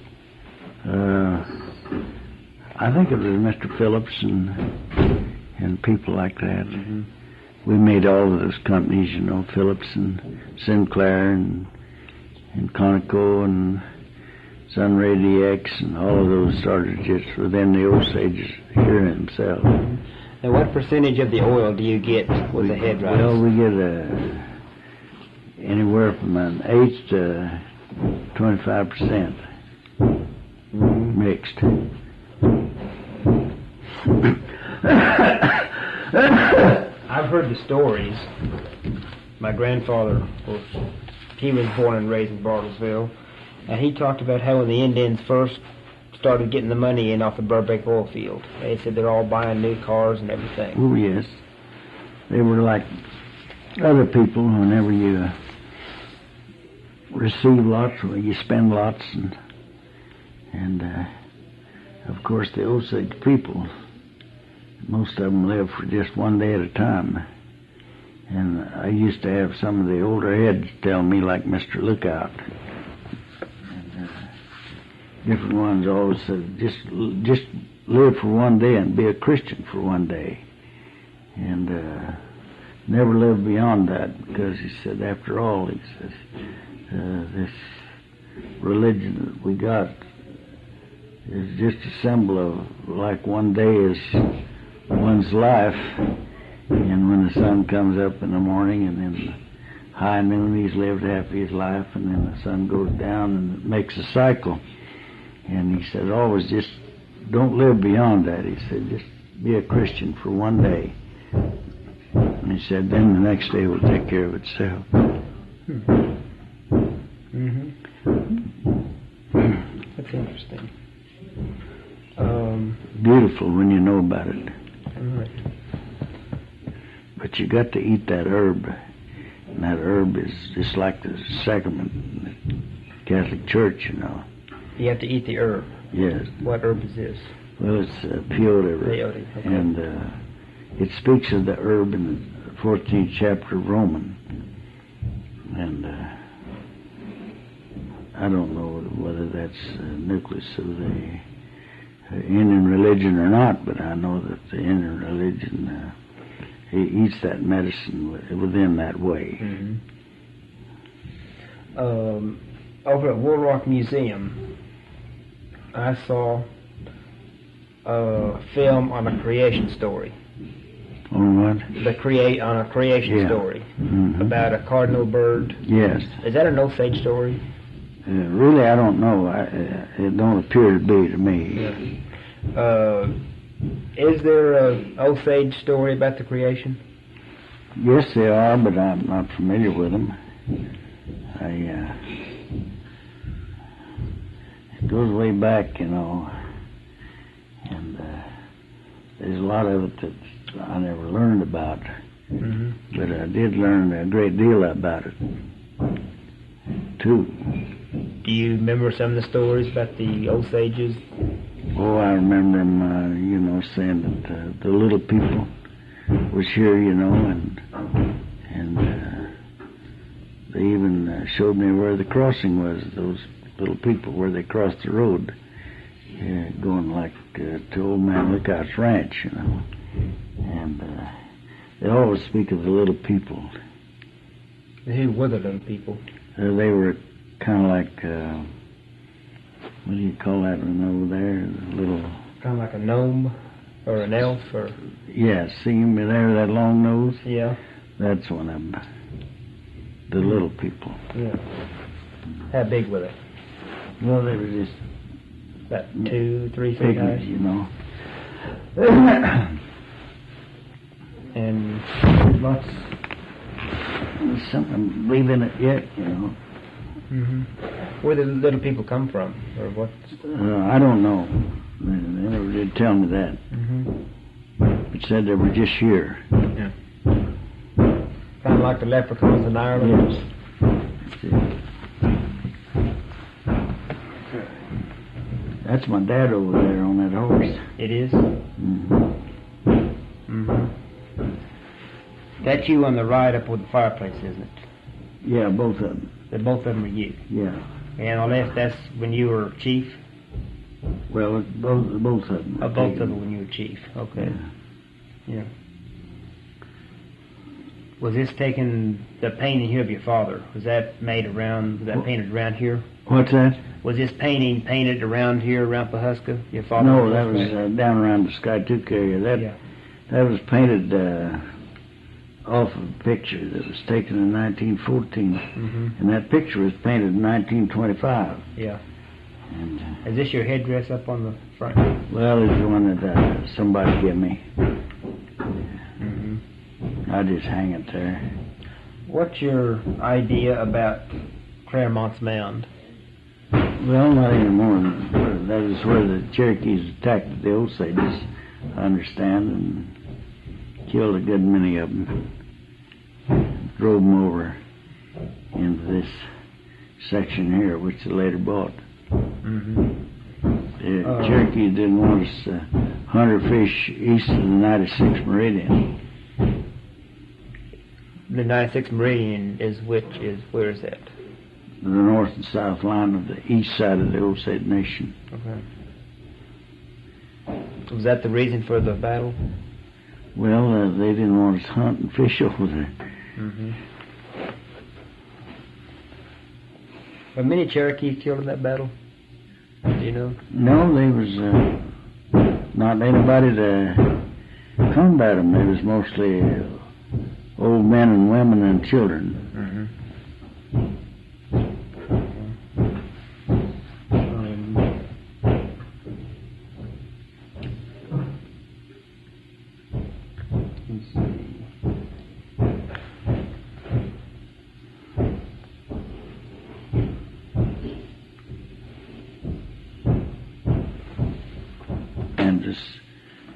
I think it was Mr. Phillips and people like that. Mm-hmm. We made all of those companies, you know, Phillips and Sinclair and Conoco and Sunray DX, and all of those started just within the Osages here themselves. Now, what percentage of the oil do you get with the head rice? Well, we get anywhere from an 8 to 25% mixed. I've heard the stories. My grandfather he was born and raised in Bartlesville, and he talked about how when the Indians first started getting the money in off the Burbank oil field, they said they're all buying new cars and everything. Oh, yes. They were like other people. Whenever you receive lots, well, you spend lots, and of course the Osage people, most of them live for just one day at a time. And I used to have some of the older heads tell me, like Mr. Lookout, and different ones always said, just live for one day and be a Christian for one day. And never live beyond that, because he said, after all, he says, this religion that we got is just a symbol of, like, one day is one's life, and when the sun comes up in the morning and then high noon he's lived half his life, and then the sun goes down and it makes a cycle. And he said, always just don't live beyond that. He said, just be a Christian for one day. And he said, then the next day will take care of itself. That's interesting. Beautiful when you know about it. Right. But you got to eat that herb. And that herb is just like the sacrament in the Catholic Church, you know. You have to eat the herb. Yes. What herb is this? Well, it's peyote. Peyote, okay. And it speaks of the herb in the 14th chapter of Romans. And I don't know whether that's the nucleus of the Indian religion or not, but I know that the Indian religion he eats that medicine within that way. Over at Wool Rock Museum, I saw a film on a creation story. On what? On a creation story about a cardinal bird. Yes. Is that an Osage story? Really, I don't know. It don't appear to be to me. Yeah. Is there an Osage story about the creation? Yes, there are, but I'm not familiar with them. It goes way back, you know, and there's a lot of it that I never learned about, but I did learn a great deal about it, too. Do you remember some of the stories about the Osages? Oh, I remember them, you know, saying that the little people was here, you know, and they even showed me where the crossing was, those little people, where they crossed the road, going like to Old Man Lookout's ranch, you know. And they always speak of the little people. Who were the little people? They were kind of like, what do you call that one over there? The little... Kind of like a gnome or an elf or... Yeah, see me there, that long nose? Yeah. That's one of them. The little people. Yeah. How big were they? Well, they were just... About 2-3 feet figures, high? you know. And lots... There's something leaving it yet, you know. Where did the little people come from? Or what? I don't know. They never did tell me that. It said they were just here. Yeah. Kind of like the leprechauns in Ireland. Yes. That's my dad over there on that horse. It is? That's you on the right up with the fireplace, isn't it? Yeah, both of them. Both of them are you. Yeah. And unless that's when you were chief? Well, it's both of them. Both of them when you were chief. Okay. Yeah. Was this taken, the painting here of your father, was that painted around here? What's that? Was this painting painted around here, around Pawhuska? Your father? No, that was down around the Skytook area. That was painted off of a picture that was taken in 1914. And that picture was painted in 1925. Yeah. And, is this your headdress up on the front? Well, it's the one that somebody gave me. I just hang it there. What's your idea about Claremont's Mound? Well, not anymore. That is where the Cherokees attacked the Osages, I understand, and killed a good many of them. Drove them over into this section here, which they later bought. Mm-hmm. The Cherokees didn't want us to hunt or fish east of the 96th meridian. The 96th meridian where is that? The north and south line of the east side of the Osage Nation. Okay. Was that the reason for the battle? Well, they didn't want us to hunt and fish over there. Mm-hmm. Were many Cherokees killed in that battle? Do you know? No, there was not anybody to combat them. It was mostly old men and women and children. Mm-hmm.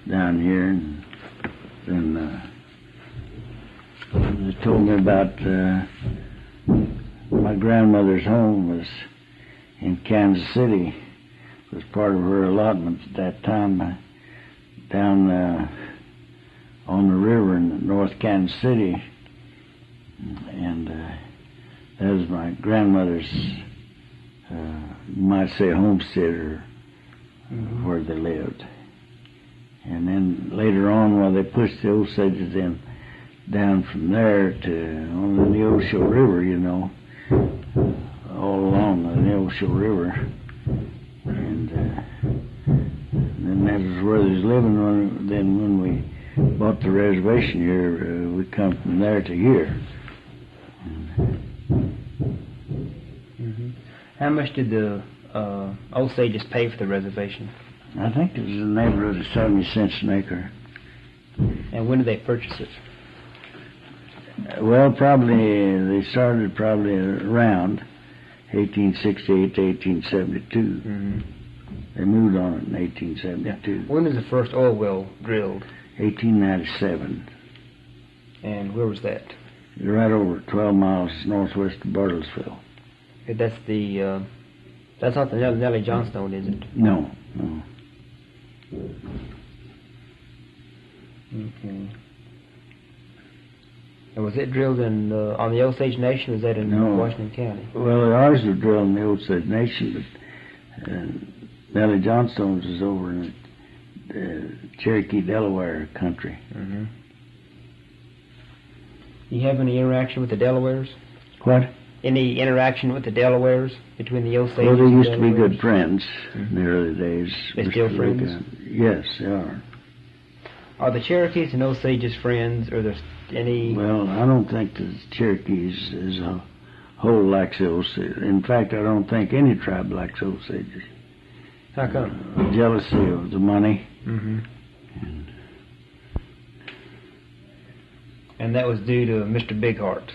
Down here, and then they told me about my grandmother's home was in Kansas City. It was part of her allotment at that time, down on the river in North Kansas City, and that was my grandmother's, you might say, homestead, or where they lived. And then later on, while they pushed the Osages in down from there to on the Neosho River, you know, all along the Neosho River, and then that was where they was living. Then when we bought the reservation here, we come from there to here. Mm-hmm. How much did the Osages pay for the reservation? I think it was in the neighborhood of 70 cents an acre. And when did they purchase it? Well, they started probably around 1868 to 1872. Mm-hmm. They moved on it in 1872. Yeah. When was the first oil well drilled? 1897. And where was that? Right over 12 miles northwest of Bartlesville. That's not the Nellie Johnstone, is it? No. Okay. And was it drilled on the Osage Nation, or was that in Washington County? Well, ours was drilled in the Osage Nation, but Nellie Johnstone's is over in the Cherokee, Delaware country. Mm-hmm. You have any interaction with the Delawares? What? Any interaction with the Delawares between the Osages? Well, they used to be Delawares? good friends in the early days. They still friends? Yes, they are. Are the Cherokees and Osages friends, or there's any... Well, I don't think the Cherokees as a whole likes the Osages. In fact, I don't think any tribe likes Osages. How come? Jealousy of the money. Mm-hmm. And that was due to Mr. Bigheart.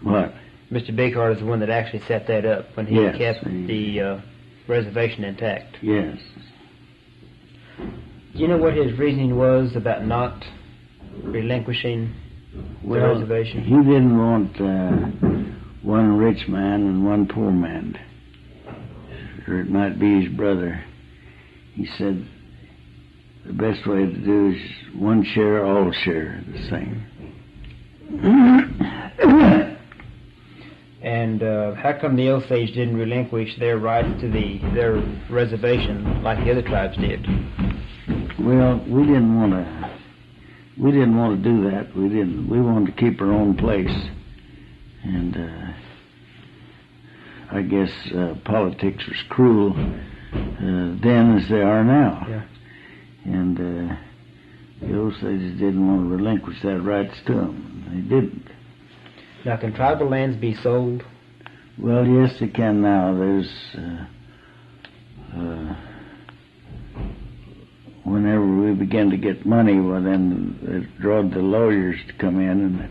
What? Mr. Bigheart is the one that actually set that up when he kept the reservation intact. Yes. Do you know what his reasoning was about not relinquishing the reservation? He didn't want one rich man and one poor man, or it might be his brother. He said the best way to do is one share, all share the same. And how come the Osage didn't relinquish their rights to their reservation like the other tribes did? Well, we didn't want to do that. We wanted to keep our own place, and I guess politics was cruel then as they are now. Yeah. And the Osages didn't want to relinquish that rights to them. They didn't. Now, can tribal lands be sold? Well, yes, they can now. There's whenever we began to get money, well, then it drew the lawyers to come in. And at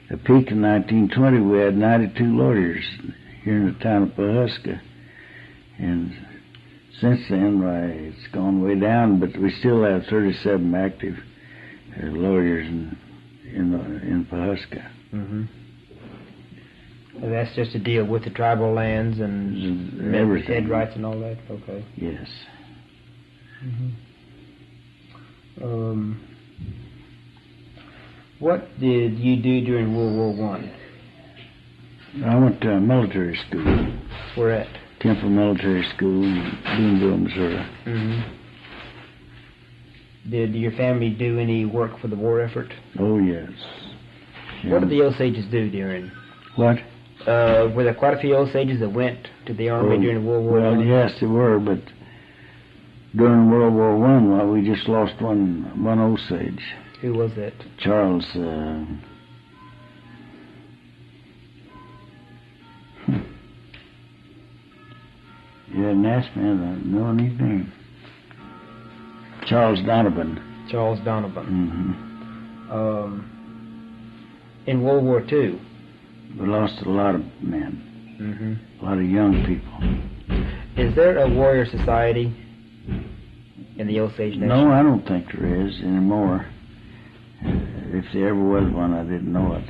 the peak in 1920, we had 92 lawyers here in the town of Pawhuska. And since then, why, it's gone way down, but we still have 37 active lawyers in Pawhuska. Mm-hmm. And that's just to deal with the tribal lands and everything. dead rights and all that? Okay. Yes. What did you do during World War One? I went to military school. Where at? Temple Military School in Boonville, Missouri. Did your family do any work for the war effort? Oh, yes. What did the Osages do during? What? Were there quite a few Osages that went to the army during World War Well, One? yes, there were, but during World War One, well, we just lost one Osage. Who was that? Charles. You hadn't asked me, I don't know his name. Charles Donovan. Charles Donovan. In World War II? We lost a lot of men. A lot of young people. Is there a warrior society in the Osage Nation? No, I don't think there is anymore. If there ever was one, I didn't know it.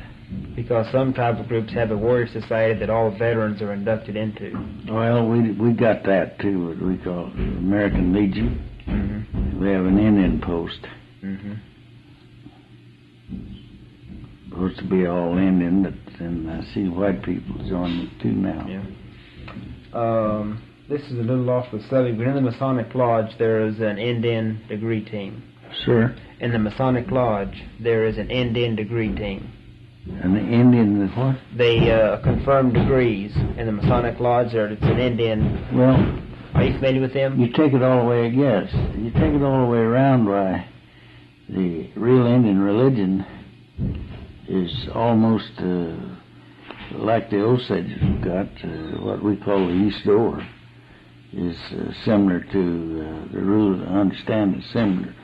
Because some tribal groups have a warrior society that all veterans are inducted into. Well, we got that too, what we call American Legion. We have an Indian post. Supposed to be all Indian, but then I see white people joining it too now. This is a little off the subject, but in the Masonic Lodge there is an Indian degree team. Sir? In the Masonic Lodge there is an Indian degree team. And the Indian, what? They confirm degrees in the Masonic Lodge. It's an Indian. Well, are you familiar with them? You take it all the way, yes. You take it all the way around by the real Indian religion is almost like the Osages have got. What we call the East Door is similar to the rules. I understand it's similar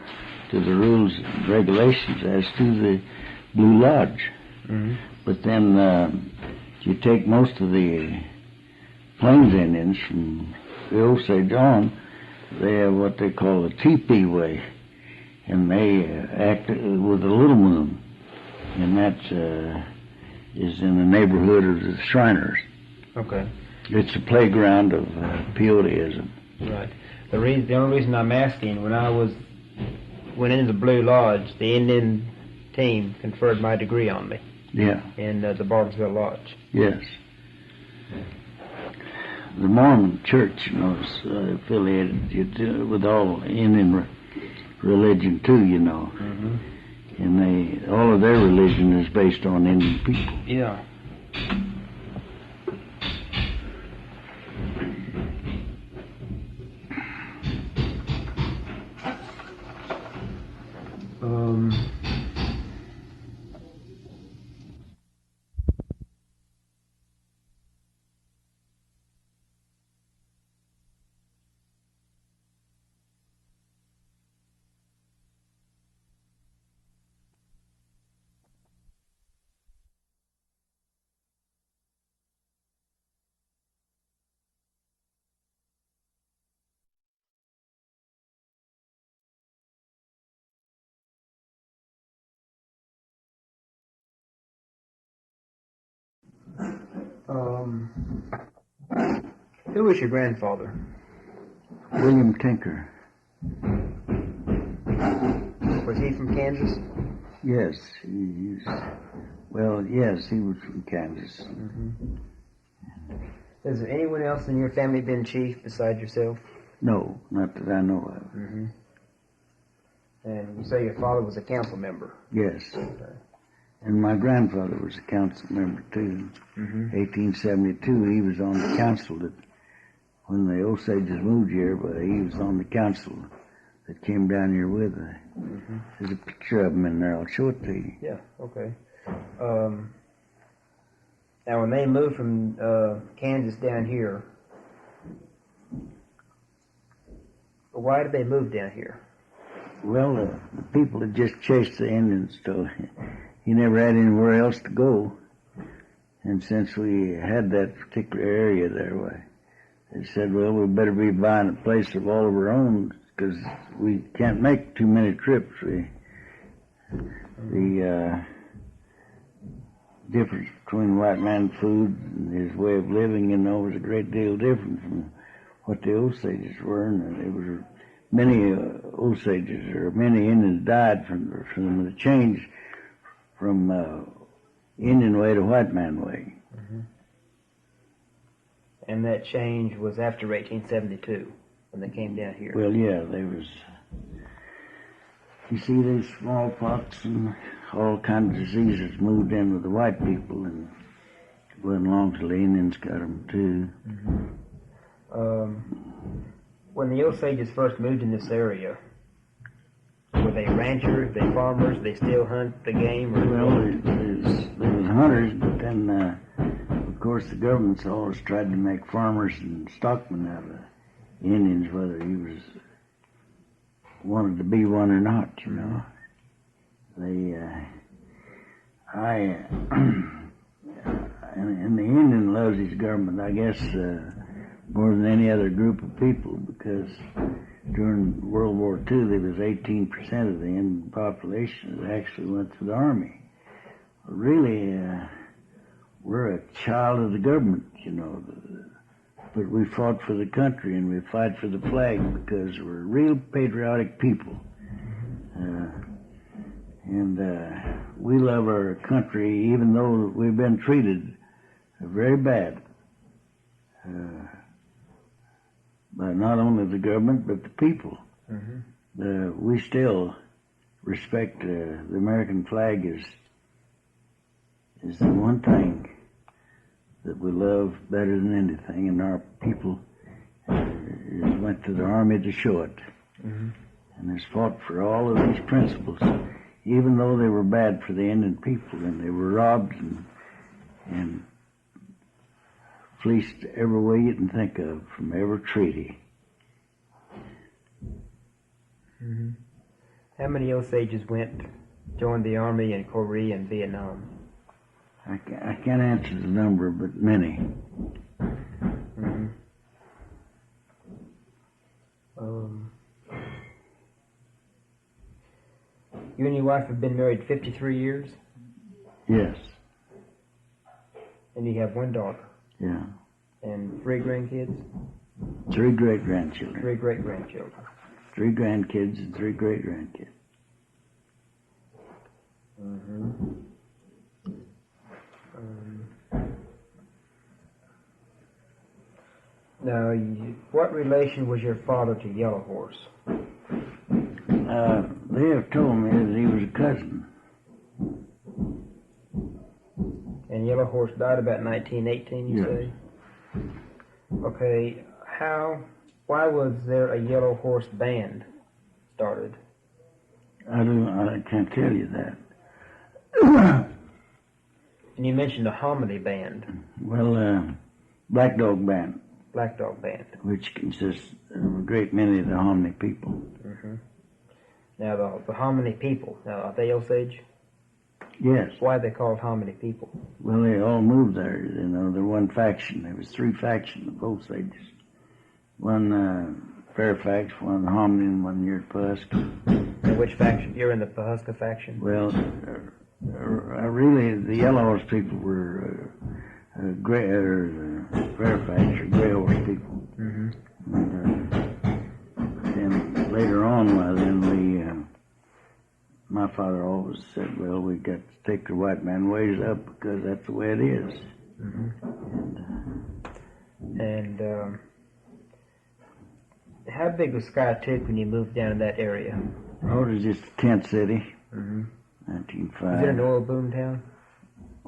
to the rules and regulations as to the Blue Lodge. But then you take most of the Plains Indians from the Osage on, they have what they call the teepee way, and they act with a little moon, and that is in the neighborhood of the Shriners. Okay. It's a playground of peyoteism. Right. The only reason I'm asking, when I went into the Blue Lodge, the Indian team conferred my degree on me. Yeah. In the Bartlesville Lodge. Yes. The Mormon Church, is affiliated with all Indian religion too, And all of their religion is based on Indian people. Yeah. Who was your grandfather? William Tinker. Was he from Kansas? Yes, he was from Kansas. Has anyone else in your family been chief besides yourself? No, not that I know of. And you say your father was a council member? Yes. Okay. And my grandfather was a council member too. 1872, he was on the council when the Osages moved here, but he was on the council that came down here with us. There's a picture of him in there. I'll show it to you. Yeah, okay. Now, when they moved from Kansas down here, why did they move down here? Well, the people had just chased the Indians, so he never had anywhere else to go. And since we had that particular area there, they said, well, we better be buying a place of all of our own because we can't make too many trips. The difference between the white man's food and his way of living, was a great deal different from what the Osages were, and there were many Osages or many Indians died from the change from Indian way to white man way. Mm-hmm. And that change was after 1872 when they came down here. Well, yeah, there was. You see, these smallpox and all kinds of diseases moved in with the white people, and it wasn't long till the Indians got them too. Mm-hmm. When the Osages first moved in this area, were they ranchers, they farmers, they still hunt the game? Or well, there was hunters, but then, of course, the government's always tried to make farmers and stockmen out of the Indians, whether he was wanted to be one or not, and the Indian loves his government, I guess, more than any other group of people, because during World War II, there was 18% of the Indian population that actually went to the army. Really, we're a child of the government, but we fought for the country and we fight for the flag because we're real patriotic people. And we love our country even though we've been treated very bad by not only the government but the people. Mm-hmm. We still respect the American flag is the one thing that we love better than anything, and our people went to the army to show it. Mm-hmm. And has fought for all of these principles, even though they were bad for the Indian people, and they were robbed and fleeced every way you can think of from every treaty. Mm-hmm. How many Osages joined the army in Korea and Vietnam? I can't answer the number, but many. Mm-hmm. You and your wife have been married 53 years? Yes. And you have one daughter? Yeah. And 3 grandkids? 3 great-grandchildren. 3 great-grandchildren. 3 grandkids and 3 great-grandkids. Mm-hmm. Now, what relation was your father to Yellow Horse? They have told me that he was a cousin. And Yellow Horse died about 1918, you say? Okay, why was there a Yellow Horse band started? I can't tell you that. And you mentioned a hominy band. Well, Black Dog Band. Black Dog Band. Which consists of a great many of the hominy people. Mm-hmm. Now, the hominy people, are they Osage? Yes. Why are they called hominy people? Well, they all moved there, they're one faction. There was 3 factions of Osages. One Fairfax, one Hominy, and one near Pawhuska. And which faction? You're in the Pawhuska faction? Well, really, the Yellow Horse people were Fairfax or Gray Horse people. Mm-hmm. And later on, my father always said, well, we got to take the white man ways up because that's the way it is. Mm-hmm. And how big was Skytook when you moved down in that area? Oh, it was just a tent city. Mm-hmm. 1905. Was it an oil boom town?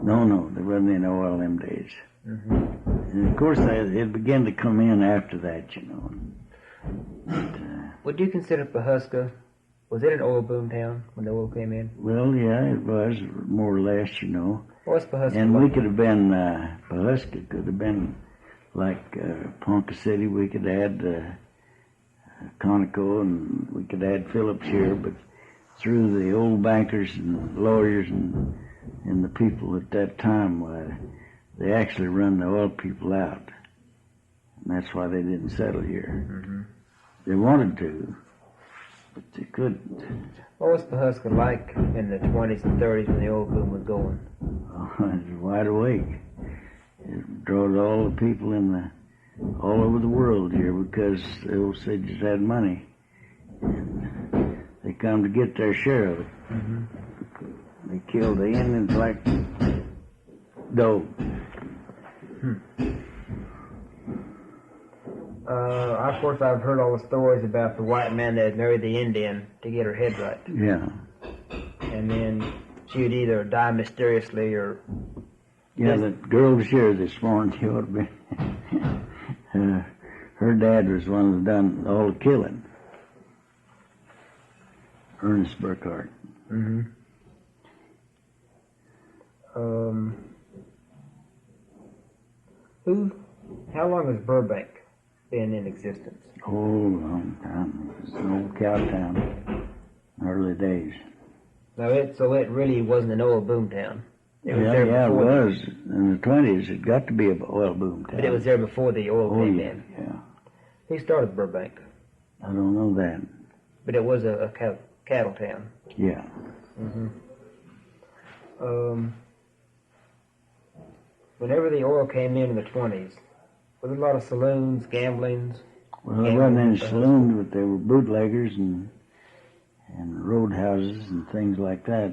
No, there wasn't any oil them days. Mm-hmm. And of course, it began to come in after that, But, would you consider Pawhuska, was it an oil boom town when the oil came in? Well, yeah, it was, more or less, What's Pawhuska And like? we could have been, Pawhuska could have been like Ponca City. We could add Conoco, and we could add Phillips here, but through the old bankers and lawyers and the people at that time, they actually run the oil people out. And that's why they didn't settle here. Mm-hmm. They wanted to, but they couldn't. What was Pawhuska like in the 20s and 30s when the oil boom was going? It's wide awake. It draws all the people all over the world here because the Osages had money. And they come to get their share of it. Mm-hmm. They killed the Indians like dogs. Of course, I've heard all the stories about the white man that married the Indian to get her head right. Yeah. And then she would either die mysteriously or... Yeah, that girl was here this morning. She ought to be... her dad was the one that done all the killing. Ernest Burkhart. Mm-hmm. How long has Burbank been in existence? Oh, long time. It was an old cow town. Early days. So it really wasn't an oil boom town. It was it was. In the 20s, it got to be an oil boom town. But it was there before the oil came in. Yeah. Who started Burbank? I don't know that. But it was a cattle town. Yeah. Mm-hmm. Whenever the oil came in the 20s, was there a lot of saloons, gamblings? Well, there wasn't any saloons, but there were bootleggers and roadhouses and things like that.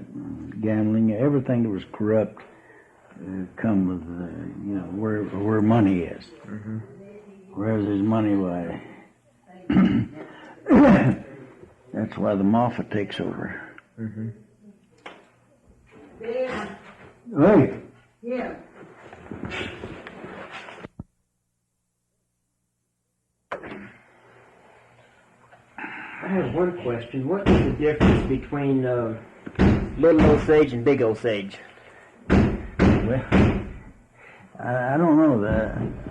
Gambling, everything that was corrupt come with, where money is. Mm-hmm. Wherever there's money, why... that's why the mafia takes over. Mm-hmm. Hey! Yeah. I have one question. What is the difference between Little Osage and Big Osage? Well, I don't know.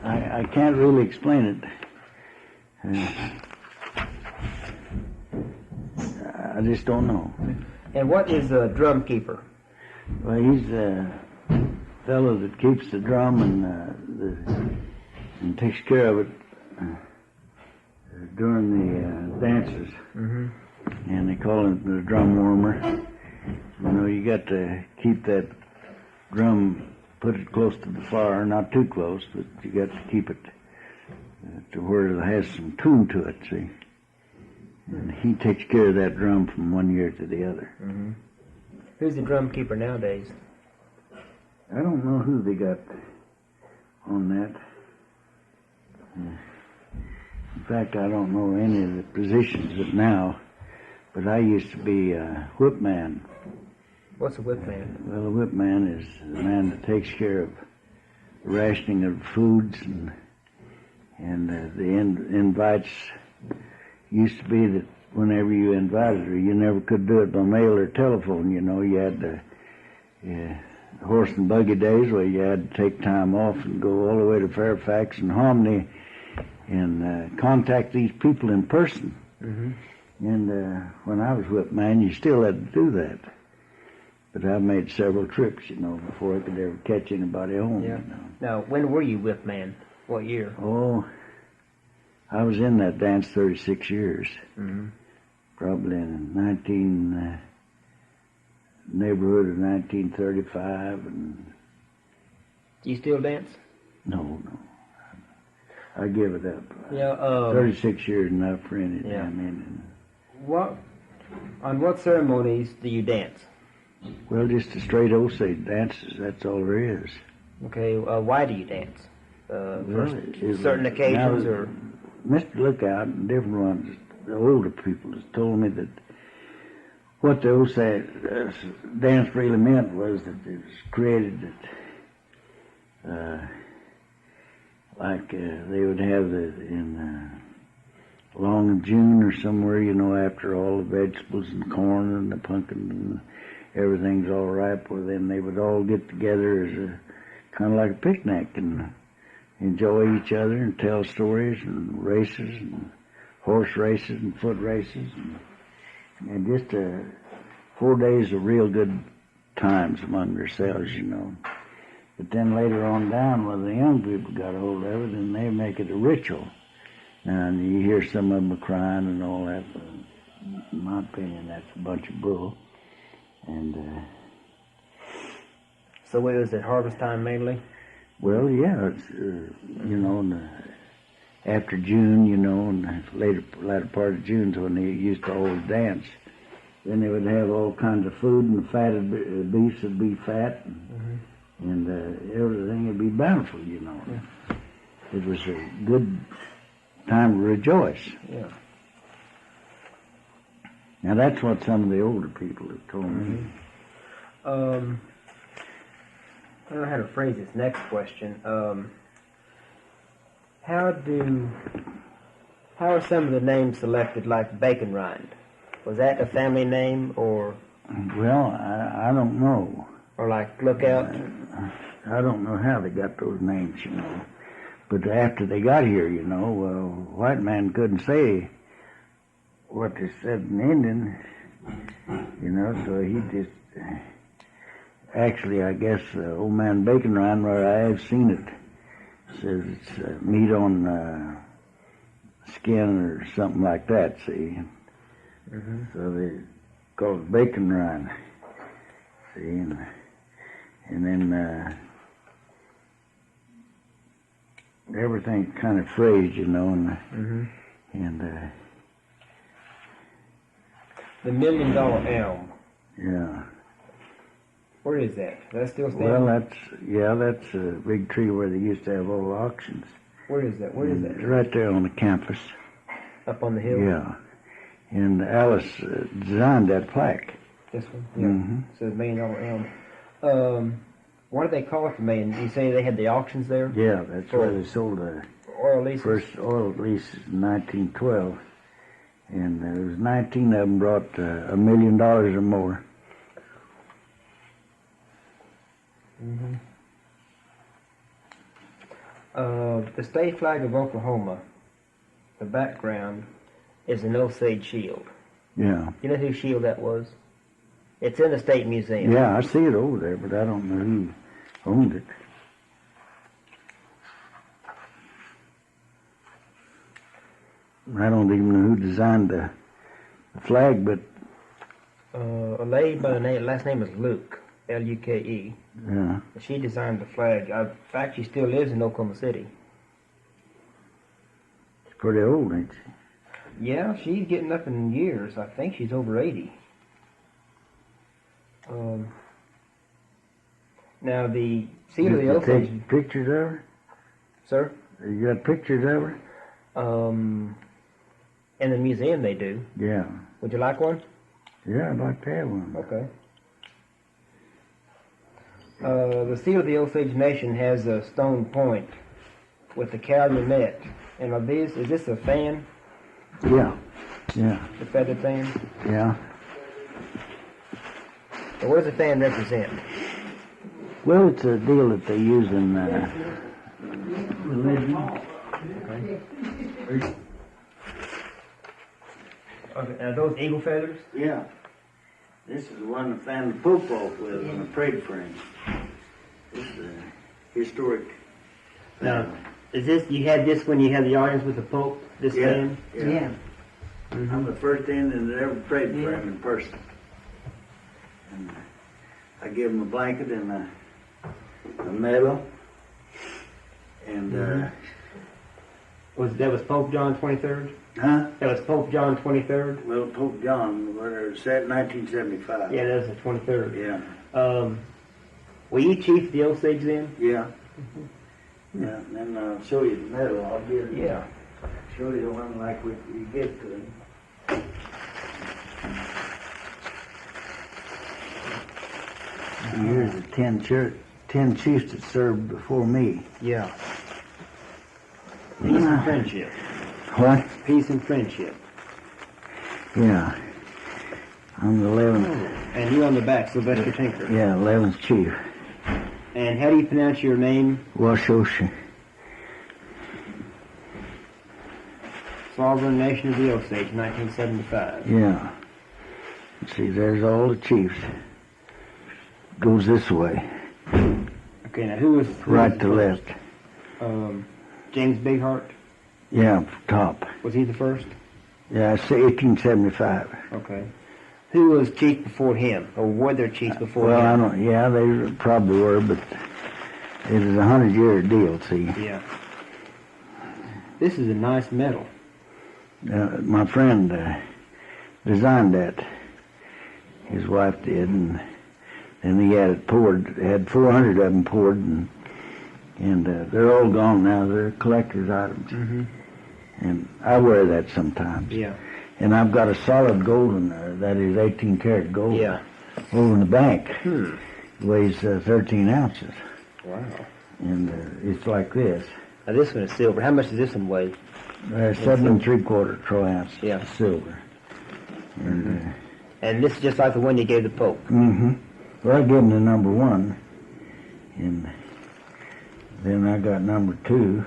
I can't really explain it. I just don't know. And what is a drum keeper? Well, he's the fellow that keeps the drum and takes care of it during the dances. Mm-hmm. And they call it the drum warmer. You know, you got to keep that drum, put it close to the fire, not too close, but you got to keep it to where it has some tune to it, see. And he takes care of that drum from one year to the other. Mm-hmm. Who's the drum keeper nowadays? I don't know who they got on that. In fact, I don't know any of the positions that now, but I used to be a whip man. What's a whip man? Well, a whip man is the man that takes care of rationing of foods and the invites. Used to be that whenever you invited her, you never could do it by mail or telephone. You know, you had the horse and buggy days where you had to take time off and go all the way to Fairfax and Hominy and contact these people in person. Mm-hmm. And when I was whip man, you still had to do that. But I made several trips, you know, before I could ever catch anybody home. Yeah. You know. Now, when were you whip man? What year? Oh, I was in that dance 36 years. Mm-hmm. Probably in neighborhood of 1935. And Do you still dance? no. I give it up. Yeah. 36 years enough for any Yeah. damn Indian. On what ceremonies do you dance? Well, just the straight Osage dances, that's all there is. Okay. Why do you dance? For it certain was- occasions, now, or Mr. Lookout and different ones, the older people, has told me that what the Osage dance really meant was that it was created that, they would have along in June or somewhere, you know, after all the vegetables and corn and the pumpkin and everything's all ripe, well, then they would all get together as a kind of like a picnic and enjoy each other and tell stories and races and horse races and foot races and just 4 days of real good times among themselves, you know. But then later on down, when the young people got a hold of it, then they make it a ritual. And you hear some of them crying and all that, but in my opinion, that's a bunch of bull. And So it was at harvest time mainly? Well, yeah, it's, after June, in the latter part of June, when they used to always dance. Then they would have all kinds of food, and the fatted beefs would be fat, and everything would be bountiful, Yeah. It was a good time to rejoice. Yeah. Now that's what some of the older people have told me. I don't know how to phrase this next question. How are some of the names selected, like Bacon Rind? Was that a family name, or? Well, I don't know. Or like Lookout? I don't know how they got those names, But after they got here, white man couldn't say what they said in Indian, so he just, actually, I guess, old man Bacon Rind, where I have seen it, says it's meat on skin or something like that, see. So they call it Bacon Rind, see, and then everything's kind of phrased, and the $1 Million Elm. Yeah. Where is that? Is that still standing? Well, that's a big tree where they used to have all the auctions. Where is that? Where is that? Right there on the campus. Up on the hill? Yeah. And Alice designed that plaque. This one? Yeah. It says $1 Million Elm. What do they call it for me? You say they had the auctions there? Yeah, that's where they sold the oil leases? First oil leases in 1912. And there was 19 of them brought $1 million or more. The state flag of Oklahoma, the background is an Osage shield. Yeah. You know whose shield that was? It's in the State Museum. Yeah, I see it over there, but I don't know who owned it. I don't even know who designed the flag, but... a lady by the last name is Luke, L-U-K-E. Yeah. She designed the flag. In fact, she still lives in Oklahoma City. She's pretty old, ain't she? Yeah, she's getting up in years. I think she's over 80. Now, the seal of the Osage... Take pictures of her? Sir? You got pictures of her? In the museum they do. Yeah. Would you like one? Yeah, I'd like to have one. Okay. The seal of the Osage Nation has a stone point with the calumet. And is this a fan? Yeah. Yeah. The feathered fan? Yeah. So what does the fan represent? Well, it's a deal that they use in religion. Okay. Are those eagle feathers? Yeah. This is the one that found the Pope off with when I prayed for him. This is a historic. Now, you had this when you had the audience with the Pope, this fan? Yeah. I'm the first Indian that ever prayed for him in person. And I gave him a blanket and a medal. And, that was Pope John 23rd? Huh? That was Pope John 23rd? Well, Pope John, when it was set in 1975. Yeah, that was the 23rd. Yeah. Were you chief of the Osage then? Yeah. Yeah, and then I'll show you the medal. I'll give you. Yeah. Show you the one like we give to him. And here's the 10 chiefs that served before me. Yeah. Peace and friendship. What? Peace and friendship. Yeah. I'm the 11th. And you on the back, Sylvester Tinker. Yeah, 11th chief. And how do you pronounce your name? Washoshi. Sovereign Nation of the Osage, 1975. Yeah. See, there's all the chiefs. Goes this way. Okay, now who was right to left. James Bigheart? Yeah, top. Was he the first? Yeah, I say 1875. Okay. Who was chief before him, or were there chiefs before well, him? I don't. Yeah, they probably were, but it was a 100-year deal. See. Yeah. This is a nice medal. My friend designed that. His wife did, and he had it poured. Had 400 of them poured, and they're all gone now. They're collector's items. Mm-hmm. And I wear that sometimes. Yeah. And I've got a solid gold in there. That is 18 karat gold. Yeah. Over in the bank. Hmm. It weighs 13 ounces. Wow. And it's like this. Now this one is silver. How much does this one weigh? 7 3/4 troy ounce silver. And this is just like the one you gave the Pope. Mm-hmm. Well, I gave him the number 1. And then I got number 2.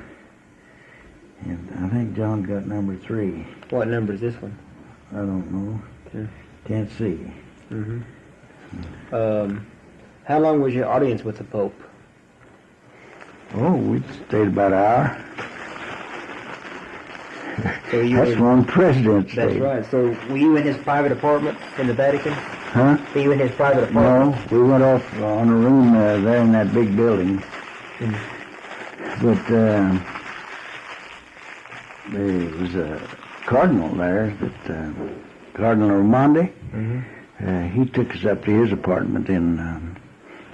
And I think John got number 3. What number is this one? I don't know. Yeah. Can't see. Mm-hmm. How long was your audience with the Pope? Oh, we stayed about an hour. So you That's one president That's stayed. right. So were you in his private apartment in the Vatican? Huh? Were you in his private apartment? No, we went off on a room there in that big building. But there was a cardinal there, Cardinal Rubard. He took us up to his apartment in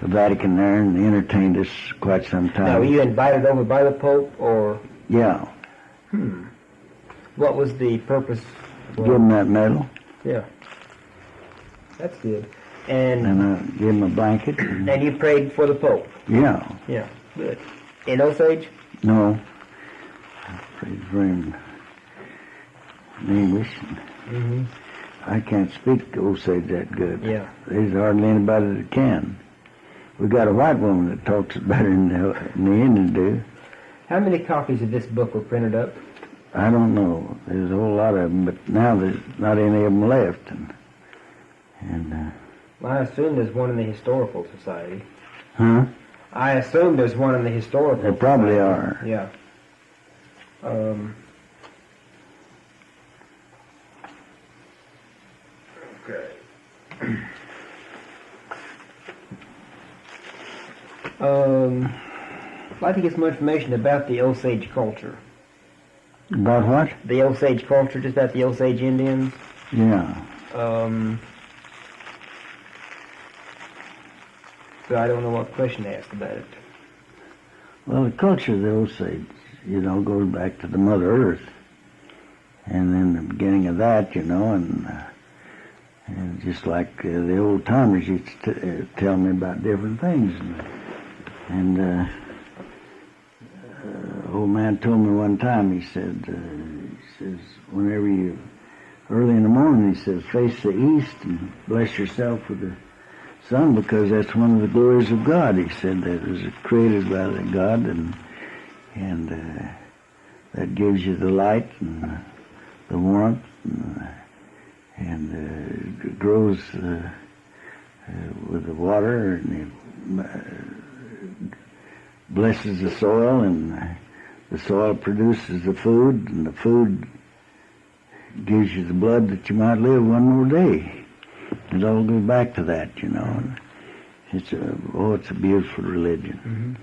the Vatican there and entertained us quite some time. Now, were you invited over by the Pope, or? Yeah. What was the purpose? Give him that medal. Yeah. That's good. And I gave him a blanket. and you prayed for the Pope? Yeah. Yeah, good. In Osage? No. I prayed for him in English. I can't speak Osage that good. Yeah. There's hardly anybody that can. We got a white woman that talks it better than the Indians do. How many copies of this book were printed up? I don't know. There's a whole lot of them, but now there's not any of them left. Well, I assume there's one in the Historical Society. Huh? I assume there's one in the Historical There probably Society. are. Yeah. Okay. I'd like to get some information about the Osage culture. About what? The Osage culture, just about the Osage Indians. Yeah. So I don't know what question to ask about it. Well, the culture of the Osage, goes back to the Mother Earth. And then the beginning of that, and just like the old timers used to tell me about different things. And old man told me one time, he says, whenever you, early in the morning, he says, face the east and bless yourself with the sun, because that's one of the glories of God. He said that it was created by the God, and that gives you the light and the warmth, and it grows with the water, and it blesses the soil, and the soil produces the food, and the food gives you the blood that you might live one more day. It all goes back to that, And it's a beautiful religion.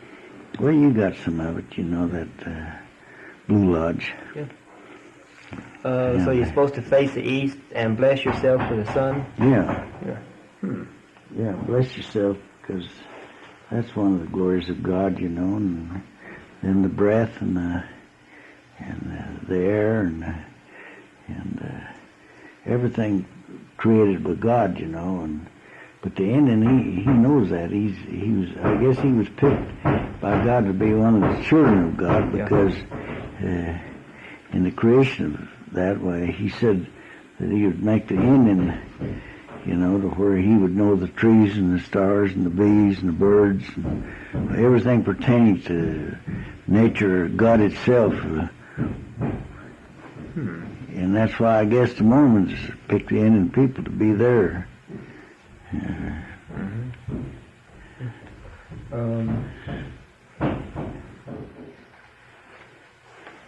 Well, you got some of it, that Blue Lodge. Yeah. So you're supposed to face the east and bless yourself with the sun? Yeah. Yeah. Yeah, bless yourself, because that's one of the glories of God, and then the breath and the air and everything created by God, but the Indian, he knows that. I guess he was picked by God to be one of the children of God, because in the creation of that way, he said that he would make the Indian, to where he would know the trees and the stars and the bees and the birds and everything pertaining to nature, God itself. And that's why I guess the Mormons picked the Indian people to be there.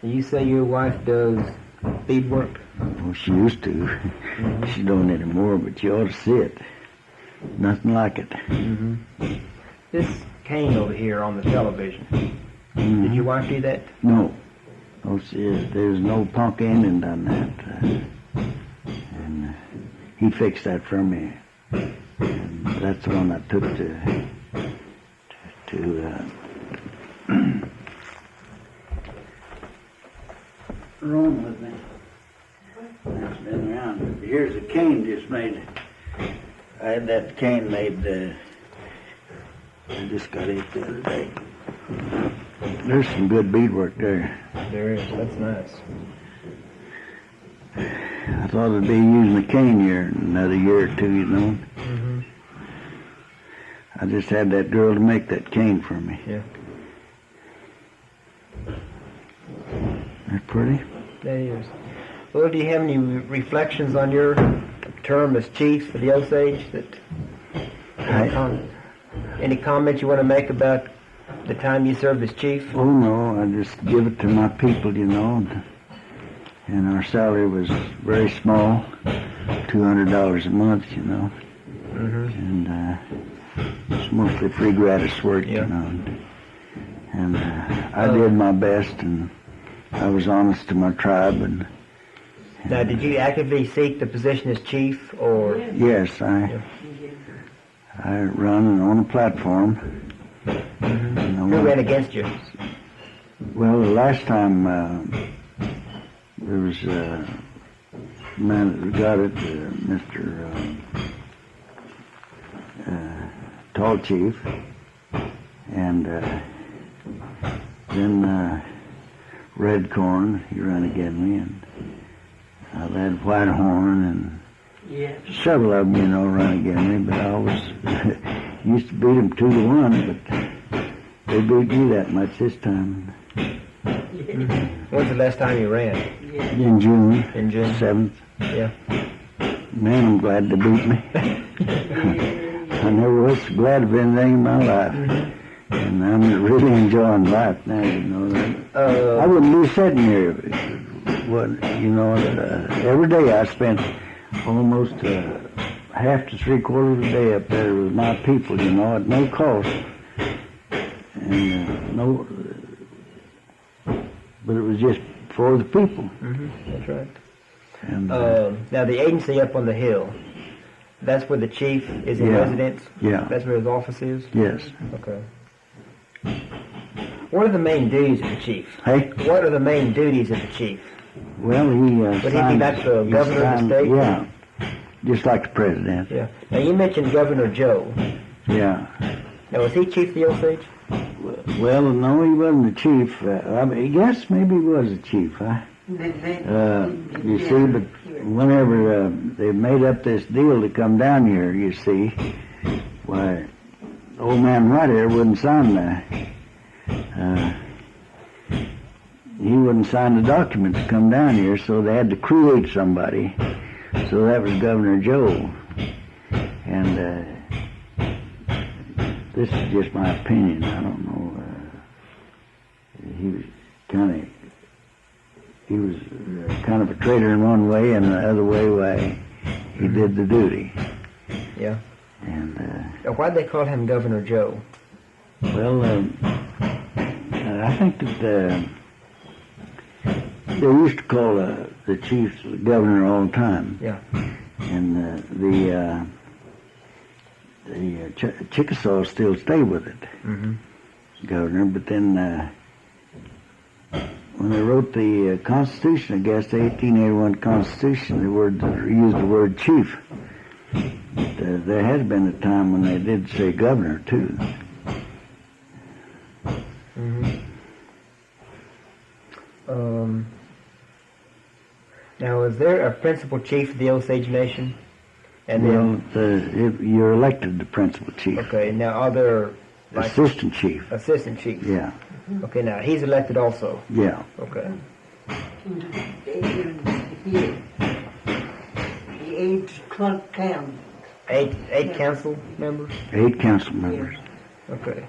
You say your wife does beadwork? Well, she used to. Mm-hmm. She don't anymore, but you ought to see it. Nothing like it. Mm-hmm. This cane over here on the television, Mm-hmm. did your wife do that? No. Oh, see, there's no Ponca Indian done that. And he fixed that for me. And that's the one I took to Rome with me. That's been around. Here's a cane just made. I had that cane made, I just got it the other day. There's some good beadwork there. There is. That's nice. I thought I'd be using a cane here in another year or two, you know. Mm-hmm. I just had that girl to make that cane for me. Yeah. That's pretty. That is. Well, do you have any reflections on your term as chief for the Osage? Any comments you want to make about the time you served as chief? Oh no, I just give it to my people, you know. And our salary was very small, $200 a month, you know. Mm-hmm. And it's mostly free gratis work, Yeah. you know. And I did my best, and I was honest to my tribe. And Now, did you actively seek the position as chief, or? yes, I run on a platform. Mm-hmm. You know, Who ran against you? well, the last time there was a man that got it, Mr. Tall Chief, and then Red Corn, he ran against me, and I've had Whitehorn and several of them, you know, ran against me, but I always used to beat them 2-1, but they beat me that much this time. Mm-hmm. When's the last time you ran? In June. In June. 7th. Yeah. Man, I'm glad they beat me. I never was so glad of anything in my life. Mm-hmm. And I'm really enjoying life now, you know. I wouldn't be sitting here. You know, every day I spent almost half to 3/4 of the day up there with my people, you know, at no cost. And but it was just for the people. Mm-hmm. That's right. And now, the agency up on the hill, that's where the chief is in Yeah. residence? Yeah. That's where his office is? yes. Okay. What are the main duties of the chief? Hey, What are the main duties of the chief? well, he Would he be like the governor of the state? Yeah, just like the president. Yeah. Now, you mentioned Governor Joe. Yeah. Now, was he chief of the Osage? Well, no, he wasn't the chief. I guess maybe he was the chief. You see, but whenever they made up this deal to come down here, you see, why, old man right here wouldn't sign he wouldn't sign the document to come down here, so they had to create somebody. So that was Governor Joe. And this is just my opinion. I don't know. He was kind of a traitor in one way, and the other way, why he did the duty. Yeah. And Now, why'd they call him Governor Joe? well, I think that they used to call the chief the governor all the time. Yeah. And the Chickasaws still stay with it, Mm-hmm. governor. But then when they wrote the Constitution, I guess the 1881 Constitution, they used the word chief. But, there has been a time when they did say governor too. Mm-hmm. Now, is there a principal chief of the Osage Nation? And Well, you're elected the principal chief. okay, now are there Assistant chief. assistant chiefs? Yeah, Okay, now he's elected also. yeah. Okay. The aides Clark County. Eight council members? 8 council members. Okay.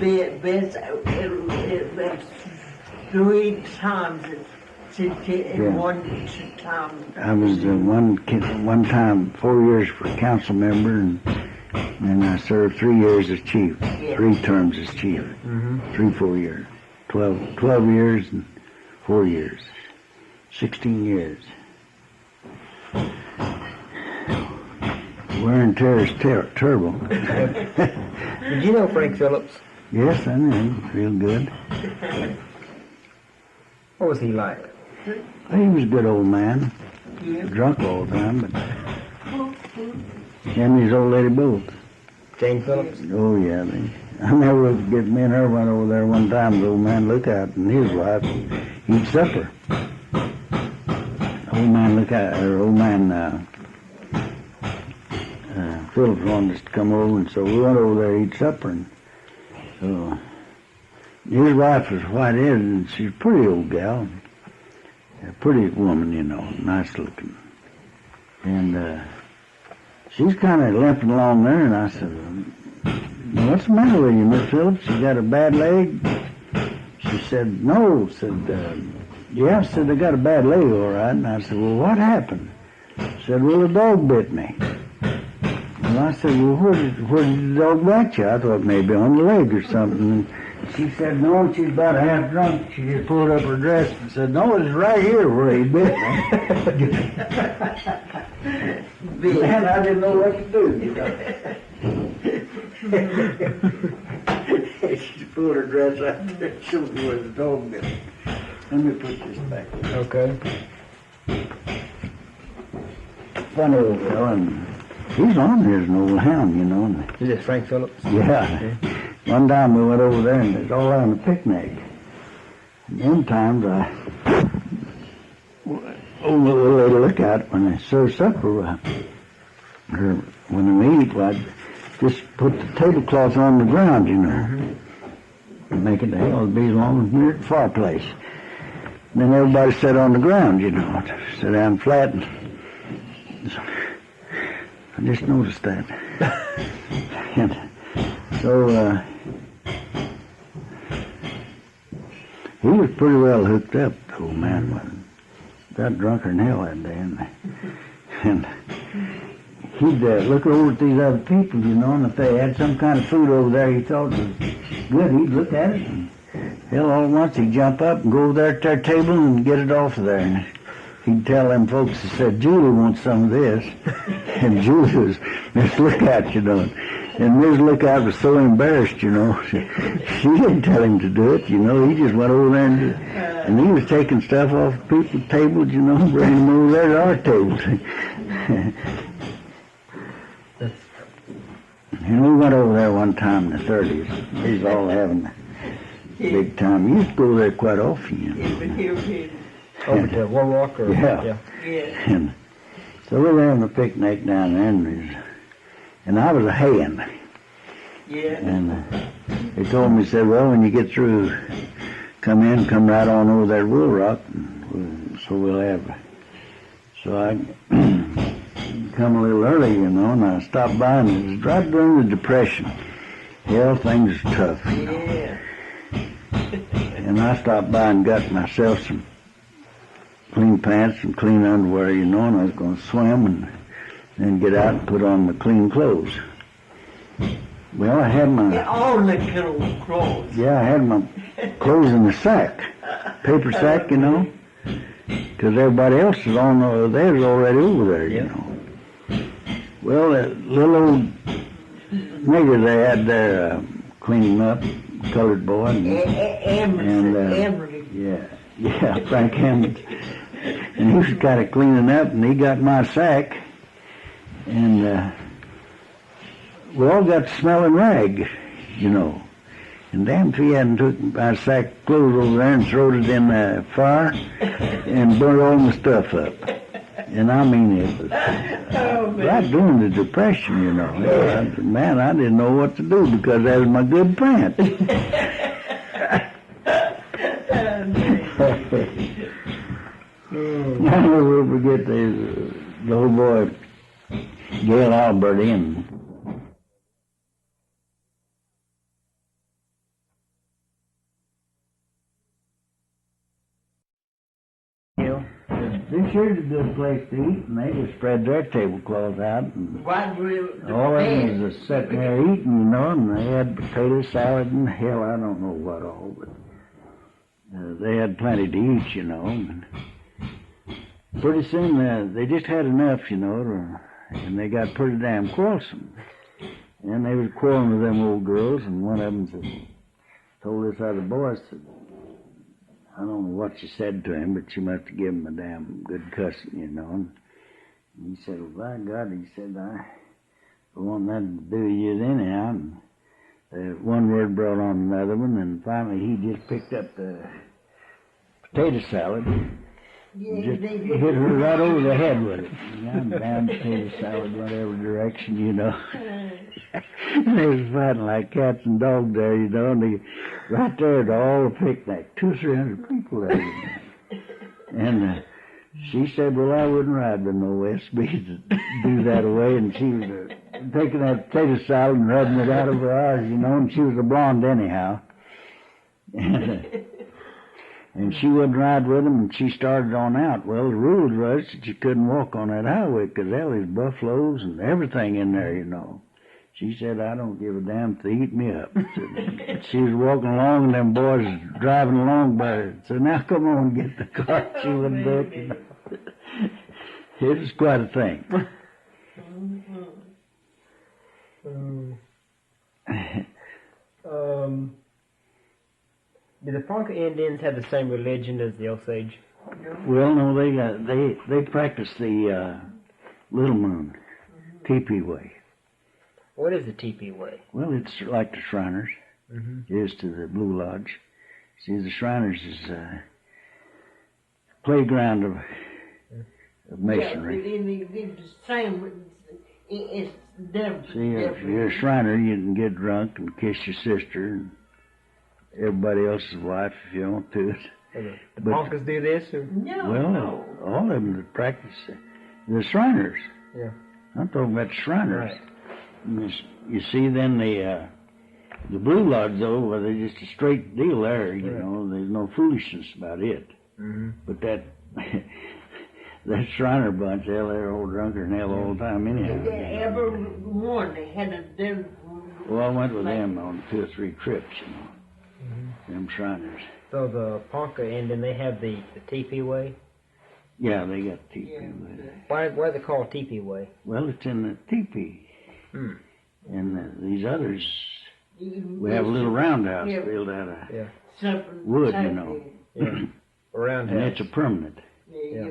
That's 3 times in one time. I was one time 4 years for council member, and then I served 3 years as chief, 3 terms as chief, 4 years, 12 years and 4 years, 16 years. Wear and tear is terrible. Did you know Frank Phillips? Yes, I knew him real good. What was he like? He was a good old man. Drunk all the time, but him and his old lady both. Jane Phillips? Oh, yeah. I never forget, me and her went over there one time, the old man Lookout and his wife eat supper. Old man Lookout, or old man Phillips wanted us to come over, and so we went over there to eat supper. And so his wife was white-headed, and she's a pretty old gal. A pretty woman, you know, nice looking. And she's kind of limping along there, and I said, "What's the matter with you, Miss Phillips? You got a bad leg?" She said, "No." Yeah, I said, "I got a bad leg, all right." And I said, "Well, what happened?" She said, "Well, a dog bit me." And I said, "Well, where did the dog bite you?" I thought maybe on the leg or something. She said, "No," she's about half drunk. She just pulled up her dress and said, "No, it's right here where he bit me." Man, I didn't know what to do. She pulled her dress out there and showed me where the dog bit me. Let me put this back. Okay. Funny old fellow, and he's on here as an old hound, you know. Is this Frank Phillips? Yeah. Okay. One time we went over there and it was all on a picnic. And them times old little lady Lookout, when they serve supper, when they eat, I'd just put the tablecloth on the ground, you know. And make it the hell be as long as we're at the fireplace. And then everybody sat on the ground, you know, sit down flat. And I just noticed that. And so, he was pretty well hooked up, the old man was. Got drunker than hell that day. And he'd look over at these other people, you know, and if they had some kind of food over there he thought was good, he'd look at it. And hell, all at once he'd jump up and go over there to their table and get it off of there. And he'd tell them folks, he said, "Julie wants some of this." And Julie was Miss Lookout, you know. And Miss Lookout was so embarrassed, you know. She didn't tell him to do it, you know. He just went over there and he was taking stuff off people's tables, you know, bringing them over there to our tables. And we went over there one time in the 30s. We was all having a big time. We used to go there quite often, you know. Over to Warlock or? Yeah. And so we were having a picnic down there, and I was a hand. Yeah. And they told me, said, "Well, when you get through, come right on over there to Wool Rock, so we'll have." So I come a little early, you know, and I stopped by, and it was right during the Depression. Hell, things was tough, you know. Yeah. And I stopped by and got myself some clean pants and clean underwear, you know, and I was going to swim and then get out and put on my clean clothes. Well, I had my... All the clothes. Yeah, I had my clothes in the sack. Paper sack, you know. Because everybody else is on theirs already over there, you know. Well, that little old nigger they had there cleaning up, colored boy. Emery. Yeah, Frank Hammond. And he was kind of cleaning up, and he got my sack. And we all got the smelling rag, you know. And damn if he hadn't took my sack of clothes over there and thrown it in the fire and burnt all my stuff up. And I mean, it was right during the Depression, you know. Man, I didn't know what to do because that was my good pants. I never forget the old boy, Gail Albert in. Bartlesville? This here's a good place to eat, and they just spread their tablecloths out, and What will the all of them best? was just sitting there eating, you know, and they had potato salad and hell, I don't know what all, but they had plenty to eat, you know. And pretty soon they just had enough, you know, and they got pretty damn quarrelsome. And they was quarreling with them old girls, and one of them told this other boy, said, I don't know what she said to him, but she must have given him a damn good cussing, you know. And he said, well, by God, he said, I don't want nothing to do with you anyhow. And one word brought on another one, and finally he just picked up the potato salad and just hit her right over the head with it. And down potato salad, whatever direction, you know. They was fighting like cats and dogs there, you know, and they, right there at all the picnic, 200 or 300 people there. You know. And she said, well, I wouldn't ride with no SB to do that away, and she was taking that potato salad and rubbing it out of her eyes, you know, and she was a blonde anyhow. And she wouldn't ride with him, and she started on out. Well, the rules was that you couldn't walk on that highway because there was buffaloes and everything in there, you know. She said, I don't give a damn if they eat me up. She was walking along, and them boys driving along by her. So now come on, get the car. She wouldn't do it, you know. It was quite a thing. Did the Ponca Indians have the same religion as the Osage? Well, no, they practice the Little Moon teepee way. What is the teepee way? Well, it's like the Shriners is to the Blue Lodge. See, the Shriners is a playground of masonry. Yeah, the same. It's different. See, if you're a Shriner, you can get drunk and kiss your sister and everybody else's wife if you want to. The Poncas do this? Or? No. All of them that practice the Shriners. Yeah. I'm talking about the Shriners. Right. You see, then the Blue Lodge, though, well, they're just a straight deal there, you know. There's no foolishness about it. But that that Shriner bunch, hell, they're all drunker than hell all the time anyhow. Everyone had a different. Well, I went with them on 2 or 3 trips, you know. Them Shriners. So the Ponca Indian, they have the teepee way? Yeah, they got teepee. Why are they called teepee way? Well, it's in the teepee. And these others, we have a little roundhouse built out of wood, you know. Yeah. A roundhouse. And it's a permanent. Yeah.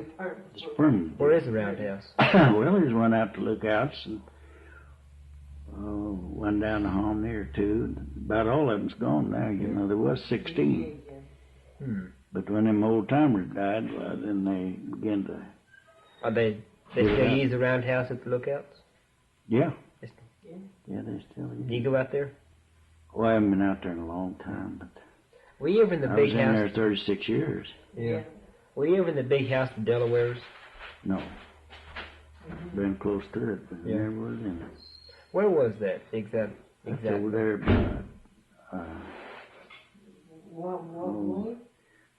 It's permanent. Where is the roundhouse? Well, there's one out to Lookouts and one down the home there too. About all of them's gone now. You know, there was 16. But when them old timers died, well, then they began to. Are they still use the roundhouse at the Lookouts? Yeah. Yeah, they still use. Do you go out there? Well, I haven't been out there in a long time, but. Were you ever in the I big was in house? there 36 years. Yeah. Were you ever in the big house of Delawares? No. Been close to it, but never was in it. Where was that exactly? That's over there by,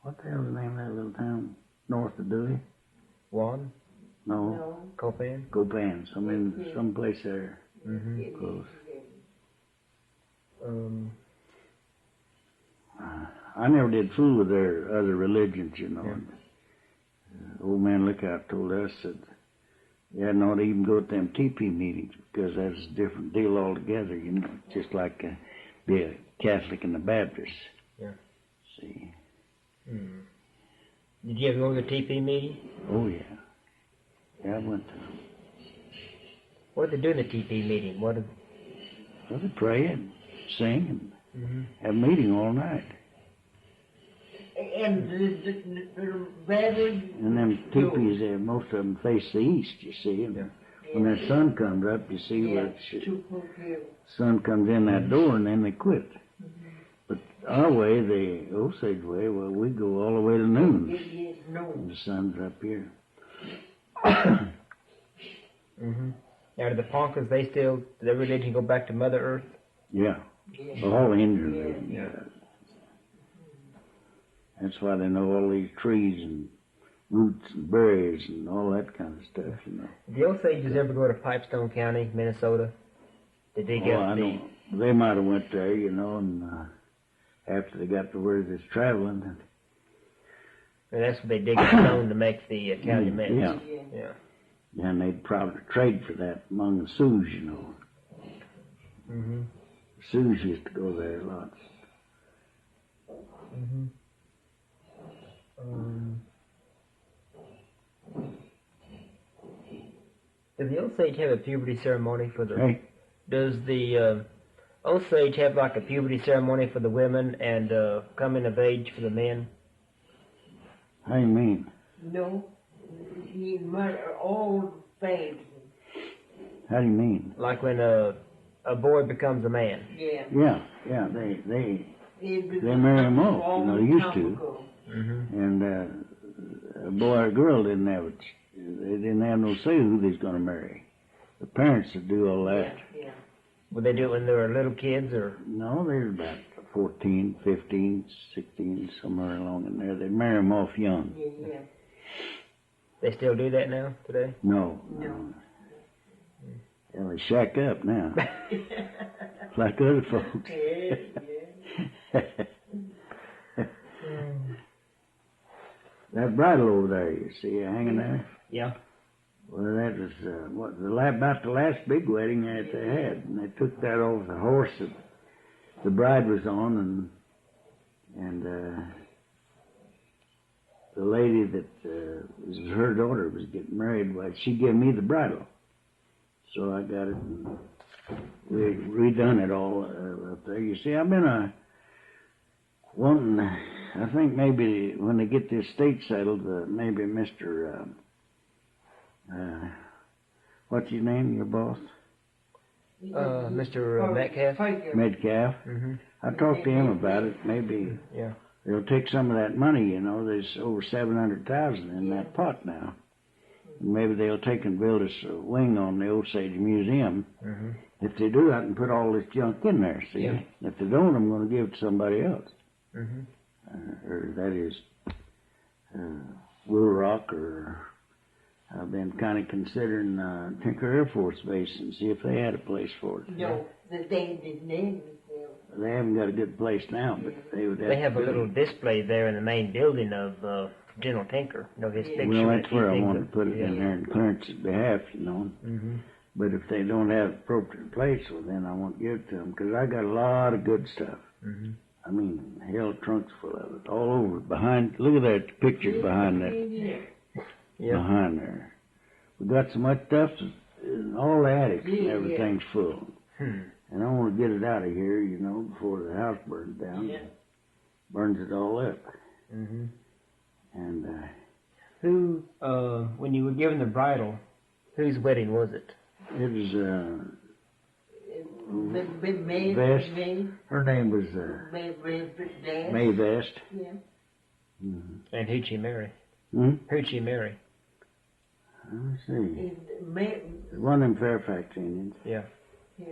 what the hell's the name of that little town north of Dewey? Juan? No. Copan? Copan. Some place there. Close. I never did fool with their other religions, you know. Old man Lookout told us that you hadn't ought to even go to them teepee meetings because that's a different deal altogether, you know. Just like be a Catholic and a Baptist. Yeah. See. Did you ever go to the teepee meeting? Oh, yeah. Yeah, I went to them. What did they do in the teepee meeting? Well, they pray and sing and have a meeting all night. And the veterans. And them teepees, most of them face the east, you see. And when that sun comes up, you see where the sun comes in that door and then they quit. But our way, the Osage way, well, we go all the way to noon. And the sun's up here. Now, do the Poncas, their religion go back to Mother Earth? Yeah. All the Indians. That's why they know all these trees and roots and berries and all that kind of stuff, you know. Did the Osages ever go to Pipestone County, Minnesota? Did they get I don't. They might have went there, you know, and after they got to where they're traveling. And that's what they dig a stone to make the calumet. Yeah. Yeah. And they'd probably trade for that among the Sioux, you know. Mm-hmm. Sioux used to go there lots. Mm-hmm. Does the Osage have a puberty ceremony for the? Hey, Does the Osage have like a puberty ceremony for the women and coming of age for the men? how you mean? No, he murdered all the family. How do you mean? Like when a boy becomes a man. Yeah. Yeah, they They marry them off, you know, they used to. Mm-hmm. And a boy or a girl didn't have it. They didn't have no say who they was going to marry. The parents would do all that. Yeah. Would they do it when they were little kids or? No, they were about 14, 15, 16, somewhere along in there. They marry them off young. Yeah. They still do that now today? No. Well, they shack up now, like other folks. That bridle over there, you see, hanging there. Yeah. Well, that was about the last big wedding that they had, and they took that off the horse that the bride was on, and the lady that was her daughter was getting married. Well, she gave me the bridle, so I got it, and we redone it all up there. You see, I've been wanting. I think maybe when they get this state settled, maybe Mr. What's his name, your boss? Mr. Metcalf? Metcalf. Mm-hmm. I talked to him about it. Maybe Yeah. they'll take some of that money, you know. There's over $700,000 in that pot now. And maybe they'll take and build us a wing on the Osage Museum. Mm-hmm. If they do, I can put all this junk in there, see? Yeah. If they don't, I'm going to give it to somebody else. Mm-hmm. Or that is Will Rock, or I've been kind of considering Tinker Air Force Base and see if they had a place for it. No, they didn't name it. They haven't got a good place now, but they would have. They have a to little display there in the main building of General Tinker. You know, his picture. Well, and that's a few where I things want of- to put it in there in Clarence's behalf, you know. Mm-hmm. But if they don't have appropriate place, well, then I won't give it to them, because I got a lot of good stuff. Mm-hmm. I mean, hell, trunks full of it, all over behind. Look at that picture behind that, Yeah. behind there. We got so much stuff in all the attics, and everything's full. And I want to get it out of here, you know, before the house burns down. Yeah. Burns it all up. Mm-hmm. And Who, when you were given the bridle, whose wedding was it? it was May. her name was May Vest. Yeah. Mm-hmm. And who'd she marry? Hmm? Who'd she marry? Let's see. May. One of them Fairfax Indians. Yeah.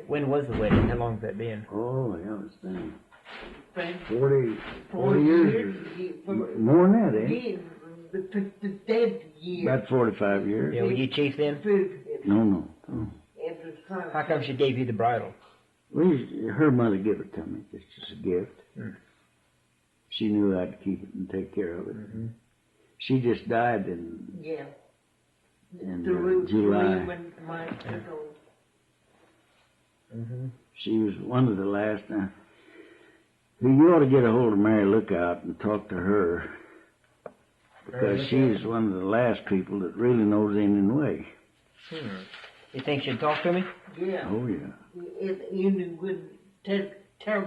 When was the wedding? How long has that been? Oh, yeah, it's been 40 40 years. More than that, eh? The dead year. About 45 years. Yeah, were you chief then? No. How come she gave you the bridle? Her mother gave it to me, just as a gift. Mm. She knew I'd keep it and take care of it. Mm-hmm. She just died in July. Mm-hmm. She was one of the last. You ought to get a hold of Mary Lookout and talk to her, because she's one of the last people that really knows Indian way. You think she'd talk to me? Yeah. Oh, yeah. Indian would tell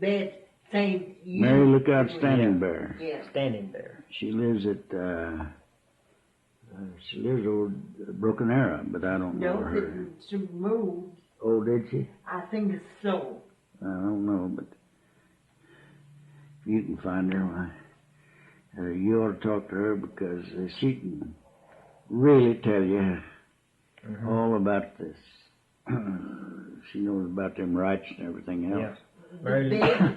bad things. Mary Lookout Standing Bear. Yeah. Standing there. She lives at, over Broken Arrow, but I don't know her. She moved. Oh, did she? I think it's so. I don't know, but if you can find her, you ought to talk to her, because she can really tell you all about this. She knows about them rights and everything else. Yeah.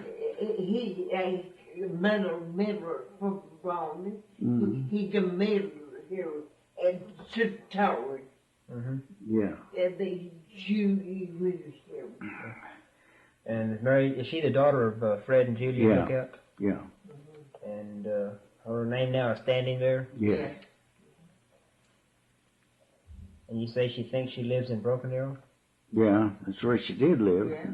middle from me. Mhm. He's the middle here and sit tower. Yeah. And they Judy with him. And is she the daughter of Fred and Julia Yeah. Lookout? Yeah. And her name now is standing there? Yeah. And you say she thinks she lives in Broken Arrow? Yeah. That's where she did live. Yeah.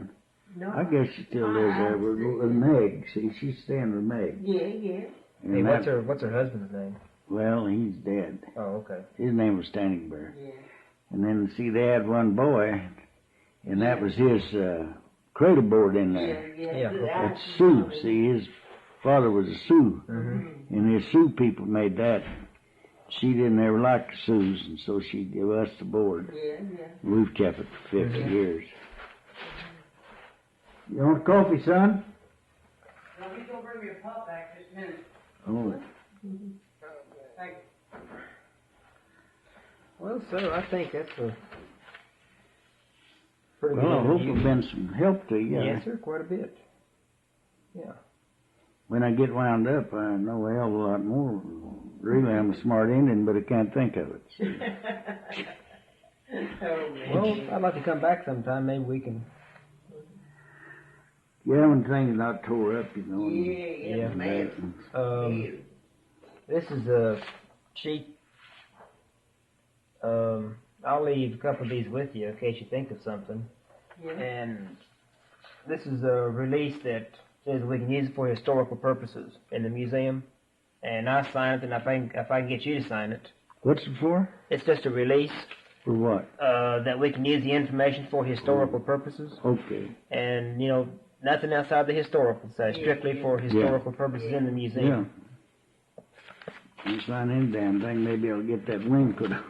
No, I guess she still lives there with Meg. See, she's staying with Meg. Yeah. And Hey, that- what's her husband's name? Well, he's dead. Oh, okay. His name was Standing Bear. Yeah. And then, see, they had one boy, and that was his cradle board in there. Yeah. That's Sioux. See, his father was a Sioux, and his Sioux people made that. She didn't ever like the Sioux, and so she gave us the board. Yeah. We've kept it for 50 years. You want coffee, son? Now, he's gonna bring me a pop back this minute. Oh, Thank you. Well, sir, I think that's a pretty well, I good hope interview. it's been some help to you. Yes, sir, quite a bit. Yeah. When I get wound up, I know a hell of a lot more. Really, I'm a smart Indian, but I can't think of it. So. Oh, man. Well, I'd like to come back sometime. Maybe we can. Yeah, when things not tore up, you know. and- Yeah, man. This is a sheet. I'll leave a couple of these with you in case you think of something. Yeah. And this is a release that says we can use it for historical purposes in the museum. And I signed it, and if I can get you to sign it, What's it for? it's just a release For what? that we can use the information for historical purposes. Okay. And, you know, nothing outside the historical side, strictly for historical purposes in the Yeah. museum. You sign any damn thing, maybe I'll get that wing put on.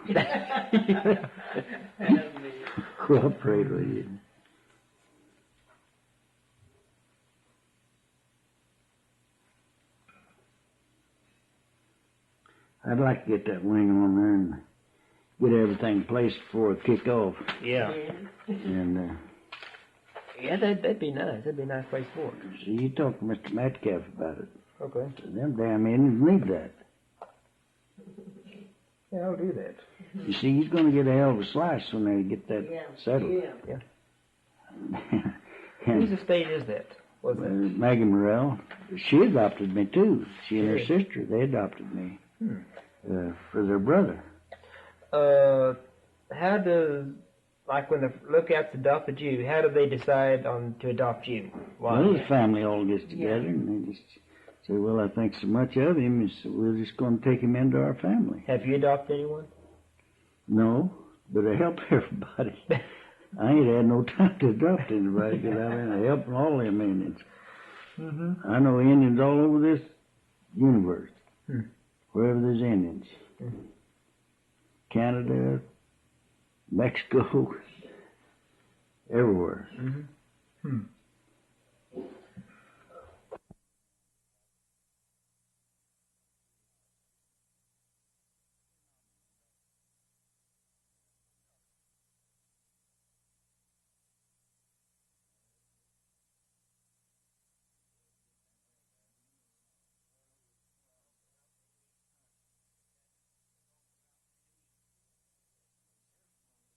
Cooperate with you. I'd like to get that wing on there and get everything placed before it kick off. Yeah. And Yeah, that'd be nice. That'd be a nice place for it. see, you talk to Mr. Metcalf about it. Okay. Them damn Indians need that. Yeah, I'll do that. You see, he's going to get a hell of a slice when they get that settled. Yeah. Whose estate is that? Was that? Maggie Morrell, she adopted me too. She and her sister, they adopted me for their brother. How does, like when the Lookouts adopted you, how do they decide to adopt you? Why? Well, the family all gets together and they just say, well, I think so much of him, so we're just going to take him into our family. Have you adopted anyone? No, but I help everybody. I ain't had no time to adopt anybody because I've been helping all them Indians. I know Indians all over this universe, wherever there's Indians. Canada, Mexico, everywhere.